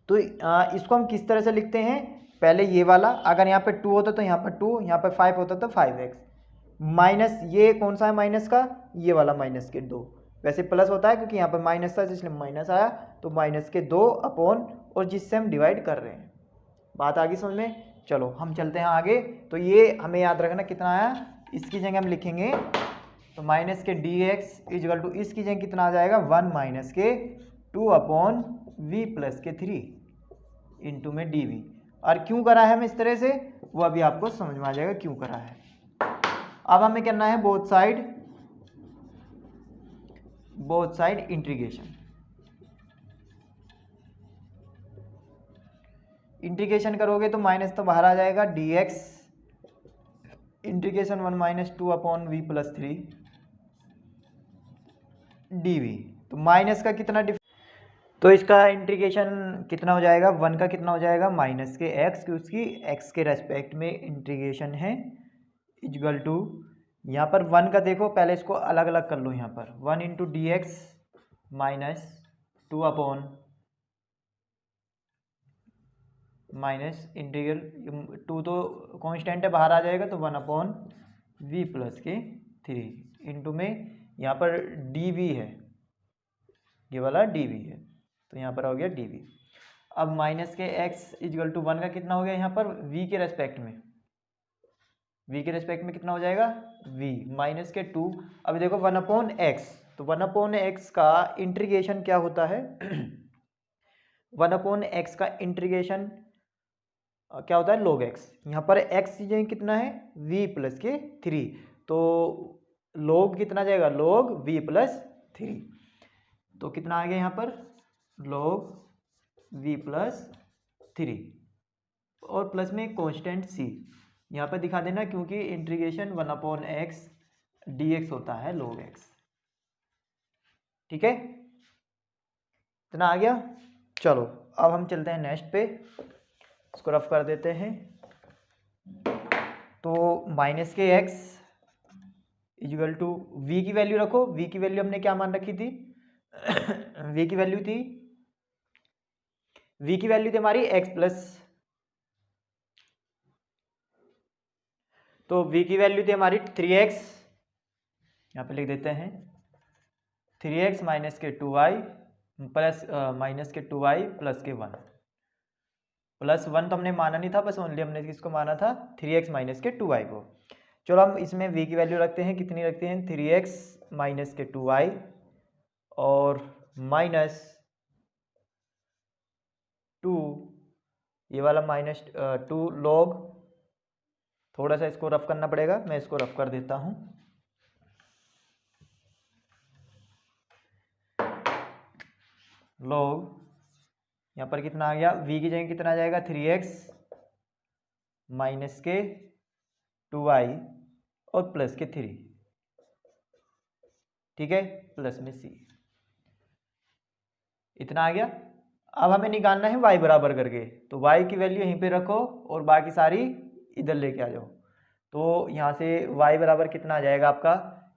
तो इसको हम किस तरह से लिखते हैं, पहले ये वाला, अगर यहाँ पे 2 होता तो यहाँ पर 2, यहाँ पर 5 होता तो 5x, माइनस ये कौन सा है माइनस का, ये वाला माइनस के 2। वैसे प्लस होता है क्योंकि यहाँ पर माइनस था इसलिए माइनस आया, तो माइनस के 2 अपॉन, और जिससे हम डिवाइड कर रहे हैं। बात आ गई समझ में। चलो हम चलते हैं आगे। तो ये हमें याद रखना कितना आया, इसकी जगह हम लिखेंगे तो माइनस के dx इजल टू, इसकी जगह कितना आ जाएगा, 1 माइनस के 2 अपॉन v प्लस के 3 इंटू में dv। और क्यों करा है हमें इस तरह से, वो अभी आपको समझ में आ जाएगा क्यों करा है। अब हमें करना है बोथ साइड इंटीग्रेशन करोगे तो माइनस तो बाहर आ जाएगा, dx integration 1 minus 2 upon v plus 3 dv। तो माइनस का कितना तो इसका इंटीग्रेशन कितना हो जाएगा, 1 का कितना हो जाएगा, माइनस के x, की उसकी x के रेस्पेक्ट में इंटीग्रेशन है, इजगल टू, यहाँ पर 1 का देखो, पहले इसको अलग अलग कर लो, यहाँ पर 1 into d x minus 2 upon minus integral 2 तो कांस्टेंट है, बाहर आ जाएगा, तो 1 अपॉन वी प्लस के 3 इंटू में यहाँ पर डी वी है, ये वाला डी वी है, तो यहाँ पर हो गया डी वी। अब माइनस के x इजगल टू 1 का कितना हो गया, यहाँ पर v के रेस्पेक्ट में कितना हो जाएगा, v माइनस के 2। अब देखो 1 अपॉन एक्स, तो 1 अपॉन एक्स का इंटीग्रेशन क्या होता है 1 अपॉन एक्स का इंटीग्रेशन क्या होता है, log x। यहाँ पर x की जगह कितना है, v प्लस के 3, तो log कितना जाएगा, log v प्लस 3, तो कितना आ गया यहाँ पर log v प्लस 3, और प्लस में कांस्टेंट c यहाँ पर दिखा देना, क्योंकि इंटीग्रेशन 1 अपॉन एक्स dx होता है log x। ठीक है, इतना आ गया। चलो अब हम चलते हैं नेक्स्ट पे, इसको रफ कर देते हैं। तो माइनस के x इजल टू, v की वैल्यू रखो, v की वैल्यू हमने क्या मान रखी थी v की वैल्यू थी हमारी x प्लस, तो v की वैल्यू थी हमारी 3x, यहाँ पे लिख देते हैं 3x माइनस के 2y प्लस माइनस के 2y प्लस के 1, प्लस 1 तो हमने माना नहीं था, बस ओनली हमने किसको माना था, 3x माइनस के 2y को। चलो हम इसमें v की वैल्यू रखते हैं, कितनी रखते हैं, 3x माइनस के 2y और माइनस 2, ये वाला माइनस 2 log, थोड़ा सा इसको रफ करना पड़ेगा, मैं इसको रफ कर देता हूँ। log यहाँ पर कितना आ गया, v की जगह कितना आ जाएगा, 3x माइनस के 2y और प्लस के 3, ठीक है, प्लस में c। इतना आ गया। अब हमें निकालना है y बराबर करके, तो y की वैल्यू यहीं पे रखो और बाकी सारी इधर लेके आ जाओ। तो यहाँ से y बराबर कितना आ जाएगा आपका,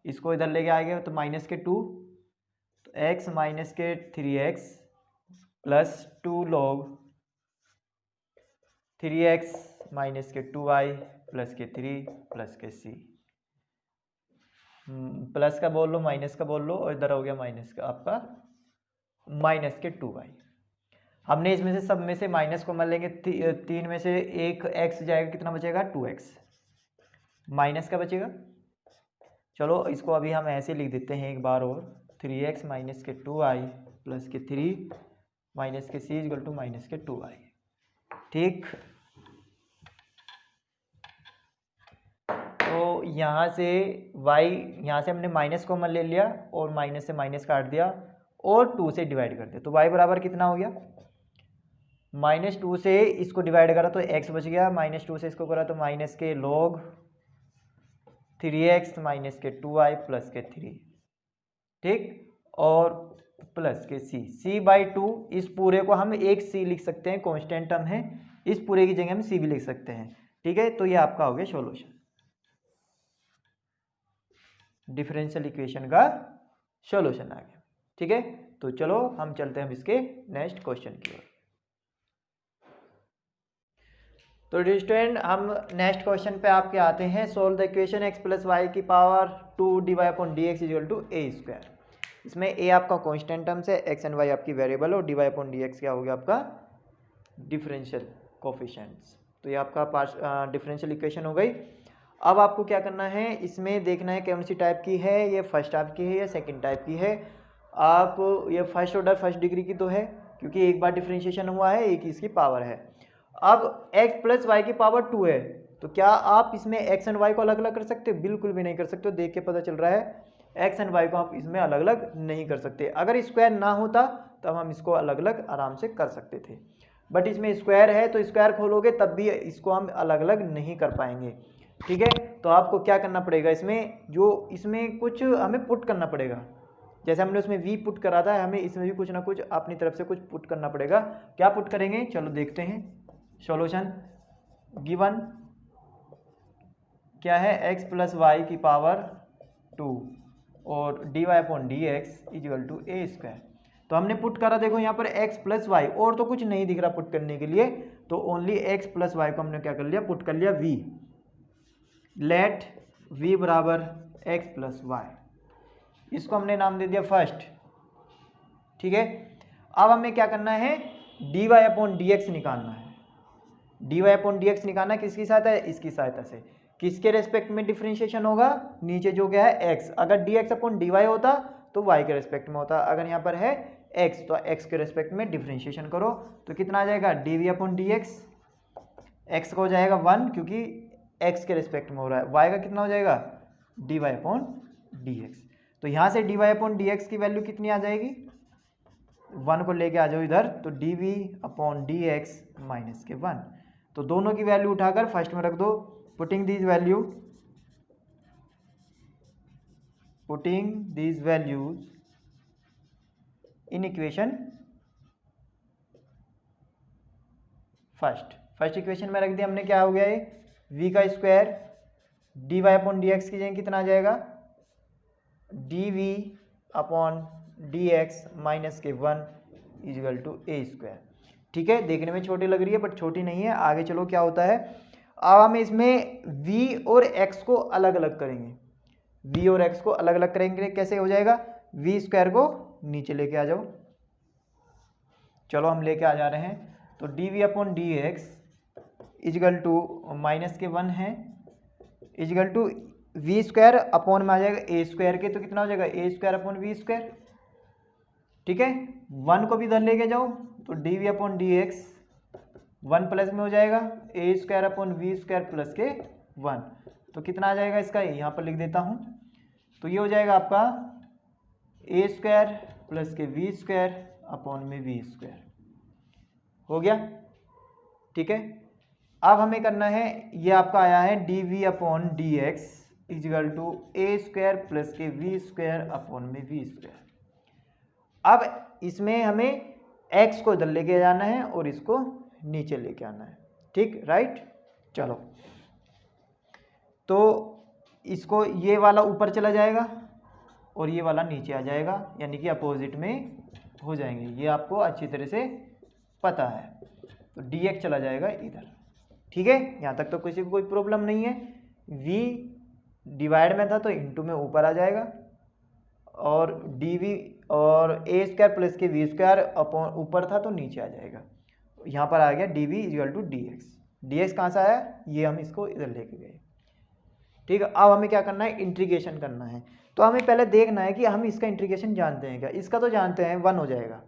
इसको इधर लेके आएंगे तो -2, तो x माइनस के 3x plus 2 log 3x minus के 2y प्लस के 3 प्लस के c। प्लस का बोल लो माइनस का बोल लो, और इधर हो गया माइनस का आपका माइनस के 2y। हमने इसमें से सब में से माइनस को मान लेंगे, 3 में से एक x जाएगा, कितना बचेगा 2x, माइनस का बचेगा। चलो इसको अभी हम ऐसे लिख देते हैं एक बार और, 3x माइनस के 2y प्लस के 3 माइनस के c इक्वल टू माइनस के 2y। ठीक, तो यहाँ से y, यहाँ से हमने माइनस कॉमन ले लिया और माइनस से माइनस काट दिया और 2 से डिवाइड कर दिया, तो y बराबर कितना हो गया, -2 से इसको डिवाइड करा तो x बच गया, -2 से इसको करा तो माइनस के log 3x माइनस के 2y प्लस के 3। ठीक, और प्लस के c/2। इस पूरे को हम एक c लिख सकते हैं, कांस्टेंट टर्म है, इस पूरे की जगह हम c भी लिख सकते हैं। ठीक है, तो ये आपका हो गया सॉल्यूशन, डिफरेंशियल इक्वेशन का सॉल्यूशन आ गया। ठीक है, तो चलो हम चलते हैं इसके नेक्स्ट क्वेश्चन की ओर। तो स्टूडेंट हम नेक्स्ट क्वेश्चन पे आपके आते हैं। Solve the equation x plus y की power 2 dy/dx equal to a²। इसमें a आपका कांस्टेंट टर्म्स है, x एंड y आपकी वेरिएबल और dy/dx क्या हो गया आपका डिफरेंशियल कोफिशिएंट्स। तो ये आपका डिफरेंशियल इक्वेशन हो गई। अब आपको क्या करना है, इसमें देखना है कौन सी टाइप की है, ये फर्स्ट टाइप की है या सेकंड टाइप की है। आप ये फर्स्ट ऑर्डर फर्स्ट डिग्री की तो है, क्योंकि एक बार डिफरेंशिएशन हुआ है, एक इसकी पावर है। अब x प्लस वाई की पावर 2 है, तो क्या आप इसमें x एंड y को अलग अलग कर सकते हो? बिल्कुल भी नहीं कर सकते हो। देख के पता चल रहा है x एंड y को आप इसमें अलग अलग नहीं कर सकते। अगर स्क्वायर ना होता तब हम इसको अलग अलग आराम से कर सकते थे, बट इसमें स्क्वायर है तो स्क्वायर खोलोगे तब भी इसको हम अलग अलग नहीं कर पाएंगे। ठीक है, तो आपको क्या करना पड़ेगा, इसमें कुछ हमें पुट करना पड़ेगा। जैसे हमने उसमें v पुट करा था, हमें इसमें भी कुछ ना कुछ अपनी तरफ से कुछ पुट करना पड़ेगा। क्या पुट करेंगे, चलो देखते हैं। सॉल्यूशन गिवन क्या है, x प्लस वाई की पावर 2 और dy/dx इक्वल टू a²। तो हमने पुट करा, देखो यहाँ पर x प्लस वाई, और तो कुछ नहीं दिख रहा पुट करने के लिए, तो ओनली x प्लस वाई को हमने क्या कर लिया, पुट कर लिया v। लेट v बराबर x प्लस वाई, इसको हमने नाम दे दिया फर्स्ट। ठीक है, अब हमें क्या करना है, dy/dx निकालना है। dy/dx निकालना किसकी सहायता है, इसकी सहायता से। किसके रेस्पेक्ट में डिफरेंशिएशन होगा, नीचे जो क्या है x, अगर dx/dy होता तो y के रेस्पेक्ट में होता। अगर यहाँ पर है x तो x के रेस्पेक्ट में डिफरेंशिएशन करो, तो कितना आ जाएगा dv/dx, x का हो जाएगा 1 क्योंकि x के रेस्पेक्ट में हो रहा है, y का कितना हो जाएगा dy/dx। तो यहाँ से dy/dx की वैल्यू कितनी आ जाएगी, 1 को लेके आ जाओ इधर, तो dv/dx माइनस के 1। तो दोनों की वैल्यू उठाकर फर्स्ट में रख दो, putting these values in equation first equation में रख दिया हमने। क्या हो गया, ये v का स्क्वायर dy/dx की जगह कितना आ जाएगा, dv/dx माइनस के 1 इक्वल टू a²। ठीक है, देखने में छोटी लग रही है बट छोटी नहीं है। आगे चलो क्या होता है, अब हम इसमें v और x को अलग अलग करेंगे। v और x को अलग अलग करेंगे, कैसे हो जाएगा, v² को नीचे लेके आ जाओ। चलो हम लेके आ जा रहे हैं, तो dv/dx इक्वल टू माइनस के 1 है, इक्वल टू v² अपॉन में आ जाएगा a² के, तो कितना हो जाएगा a²/v²। ठीक है, 1 को भी इधर लेके जाओ, तो dv/dx 1 प्लस में हो जाएगा a²/v² प्लस के 1। तो कितना आ जाएगा इसका, यहाँ पर लिख देता हूँ, तो ये हो जाएगा आपका a² प्लस के v² अपॉन में v²। हो गया। ठीक है, अब हमें करना है, ये आपका आया है dv/dx equal to a² plus के v² अपॉन में v²। अब इसमें हमें x को इधर लेके जाना है और इसको नीचे लेके आना है, ठीक, राइट। चलो, तो इसको ये वाला ऊपर चला जाएगा और ये वाला नीचे आ जाएगा, यानी कि अपोजिट में हो जाएंगे, ये आपको अच्छी तरह से पता है। तो dx चला जाएगा इधर, ठीक है, यहाँ तक तो किसी को कोई प्रॉब्लम नहीं है। v डिवाइड में था तो इंटू में ऊपर आ जाएगा, और dv और a स्क्वायर प्लस के v स्क्वायर अपॉन ऊपर था तो नीचे आ जाएगा। यहाँ पर आ गया dv equal to dx। dx कहाँ से आया, ये हम इसको इधर लेके गए, ठीक है। अब हमें क्या करना है, इंटीग्रेशन करना है। तो हमें पहले देखना है कि हम इसका इंटीग्रेशन जानते हैं क्या। इसका तो जानते हैं, 1 हो जाएगा,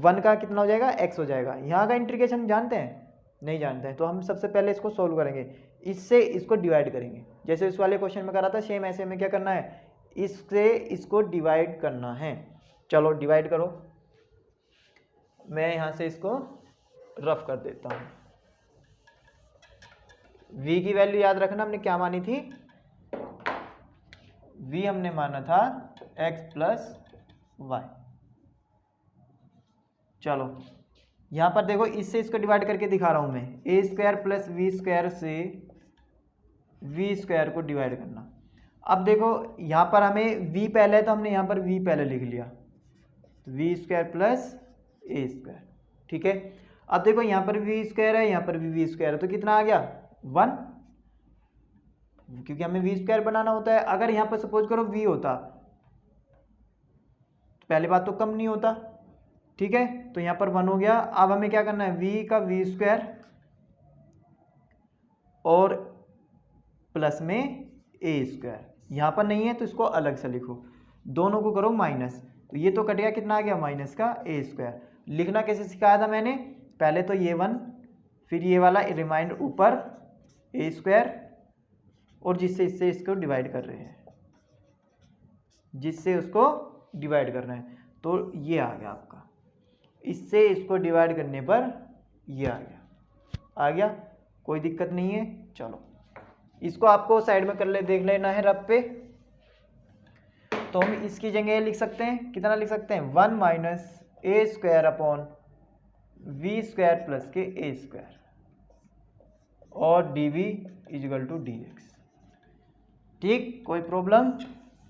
1 का कितना हो जाएगा, x हो जाएगा। यहाँ का इंटीग्रेशन जानते हैं, नहीं जानते हैं, तो हम सबसे पहले इसको सोल्व करेंगे, इससे इसको डिवाइड करेंगे। जैसे इस वाले क्वेश्चन में करा था सेम ऐसे में क्या करना है, इससे इसको डिवाइड करना है। चलो डिवाइड करो, मैं यहाँ से इसको रफ कर देता हूँ। v की वैल्यू याद रखना हमने क्या मानी थी, v हमने माना था x प्लस वाई। चलो यहाँ पर देखो, इससे इसको डिवाइड करके दिखा रहा हूँ मैं, ए स्क्वायर प्लस वी स्क्वायर से वी स्क्वायर को डिवाइड करना। अब देखो यहाँ पर हमें v पहले है तो हमने यहाँ पर v पहले लिख लिया, v square plus a square, ठीक है। अब देखो यहाँ पर वी स्क्वायर है, यहाँ पर भी वी स्क्वायर है, तो कितना आ गया 1, क्योंकि हमें वी स्क्वायर बनाना होता है। अगर यहाँ पर सपोज करो v होता तो पहले बात तो कम नहीं होता, ठीक है, तो यहाँ पर 1 हो गया। अब हमें क्या करना है, v का वी स्क्वायर और प्लस में ए स्क्वायर, यहाँ पर नहीं है तो इसको अलग से लिखो, दोनों को करो माइनस, तो ये तो कट गया, कितना आ गया माइनस का ए स्क्वायर। लिखना कैसे सिखाया था मैंने, पहले तो ये 1, फिर ये वाला रिमाइंडर ऊपर ए स्क्वायर, और जिससे इससे इसको डिवाइड कर रहे हैं, जिससे उसको डिवाइड करना है, तो ये आ गया आपका, इससे इसको डिवाइड करने पर ये आ गया, कोई दिक्कत नहीं है। चलो इसको आपको साइड में कर ले, देख लेना है रफ पे। तो हम इसकी जगह लिख सकते हैं, कितना लिख सकते हैं, 1 minus a square upon v square plus के ए स्क्वायर, और d v equal to d x, ठीक, कोई प्रॉब्लम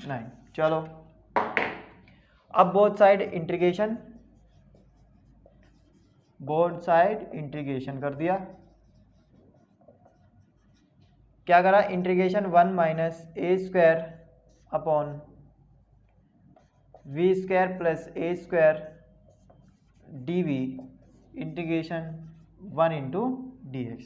नहीं। चलो अब both side integration, both side integration कर दिया। क्या करा, integration 1 minus a square upon v square plus a square d v integration 1 into d x,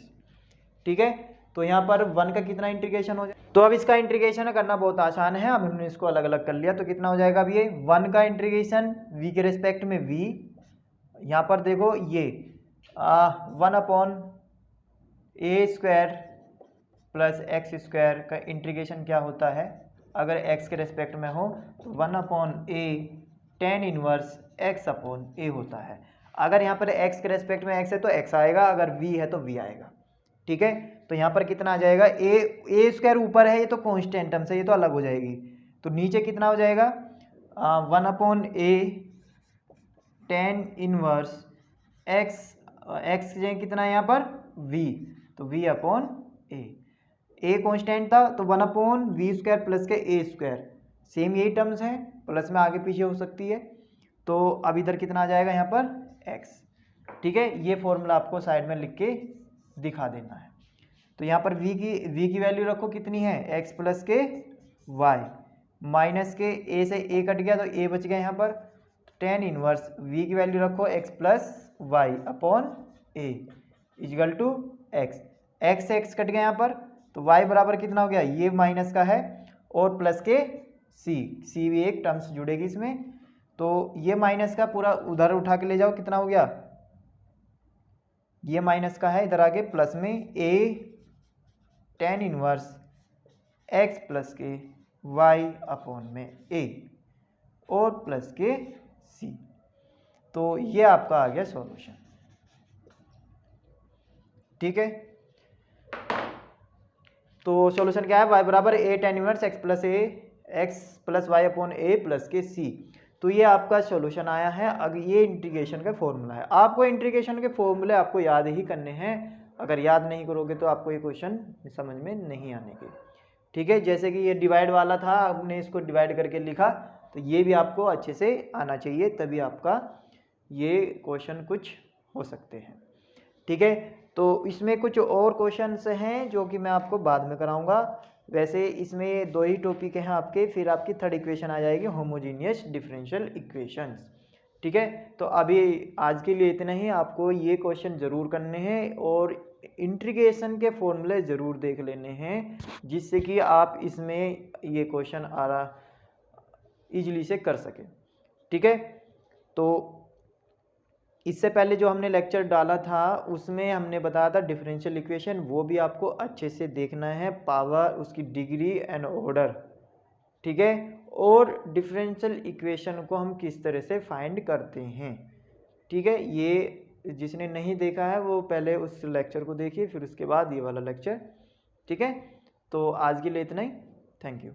ठीक है। तो यहाँ पर 1 का कितना इंटीग्रेशन हो जाए, तो अब इसका इंटीग्रेशन करना बहुत आसान है। अब हमने इसको अलग अलग कर लिया, तो कितना हो जाएगा, अब ये 1 का इंटीग्रेशन v के रेस्पेक्ट में v, यहाँ पर देखो ये 1 अपॉन ए स्क्वायर प्लस एक्स स्क्वायर का इंटीग्रेशन क्या होता है, अगर x के रेस्पेक्ट में हो तो 1 upon A tan inverse x upon a होता है। अगर यहाँ पर x के रेस्पेक्ट में x है तो x आएगा, अगर v है तो v आएगा, ठीक है। तो यहाँ पर कितना आ जाएगा, ए स्क्वायर ऊपर है, ये तो कॉन्स्टेंट टर्म से, ये तो अलग हो जाएगी, तो नीचे कितना हो जाएगा 1 अपॉन ए tan इनवर्स x की जगह कितना है यहाँ पर v, तो v अपॉन ए कॉन्स्टेंट था तो 1 अपॉन वी स्क्वायर प्लस के ए स्क्वायर, सेम यही टर्म्स हैं, प्लस में आगे पीछे हो सकती है। तो अब इधर कितना आ जाएगा यहाँ पर x, ठीक है। ये फॉर्मूला आपको साइड में लिख के दिखा देना है। तो यहाँ पर v की वैल्यू रखो, कितनी है x प्लस के y, माइनस के a से a कट गया तो a बच गया यहाँ पर, tan इनवर्स v की वैल्यू रखो x plus y upon a equal to x cut गया यहाँ पर, तो y बराबर कितना हो गया, ये माइनस का है और प्लस के c भी एक टर्म्स जुड़ेगी इसमें, तो ये माइनस का पूरा उधर उठा के ले जाओ, कितना हो गया, ये माइनस का है, इधर आगे प्लस में a tan inverse x plus के y अपॉन में a और प्लस के c, तो ये आपका आ गया सॉल्यूशन, ठीक है। तो सॉल्यूशन क्या है, y बराबर a tan inverse x plus y upon a plus के c। तो ये आपका सॉल्यूशन आया है। अगर ये इंटीग्रेशन का फॉर्मूला है, आपको इंटीग्रेशन के फॉर्मूले आपको याद ही करने हैं। अगर याद नहीं करोगे तो आपको ये क्वेश्चन समझ में नहीं आने के। ठीक है, जैसे कि ये डिवाइड वाला था, आपने इसको डिवाइड करके लिखा, तो ये भी आपको अच्छे से आना चाहिए, तभी आपका ये क्वेश्चन कुछ हो सकते हैं। ठीक है, तो इसमें कुछ और क्वेश्चंस हैं जो कि मैं आपको बाद में कराऊंगा। वैसे इसमें 2 ही टॉपिक हैं आपके, फिर आपकी थर्ड इक्वेशन आ जाएगी होमोजीनियस डिफरेंशियल इक्वेशंस। ठीक है, तो अभी आज के लिए इतना ही। आपको ये क्वेश्चन ज़रूर करने हैं और इंटीग्रेशन के फॉर्मूले ज़रूर देख लेने हैं, जिससे कि आप इसमें ये क्वेश्चन आ रहा ईजिली से कर सकें। ठीक है, तो इससे पहले जो हमने लेक्चर डाला था उसमें हमने बताया था डिफरेंशियल इक्वेशन, वो भी आपको अच्छे से देखना है, पावर, उसकी डिग्री एंड ऑर्डर। ठीक है, और डिफरेंशियल इक्वेशन को हम किस तरह से फाइंड करते हैं। ठीक है, ये जिसने नहीं देखा है वो पहले उस लेक्चर को देखिए, फिर उसके बाद ये वाला लेक्चर। ठीक है, तो आज के लिए इतना ही। Thank you.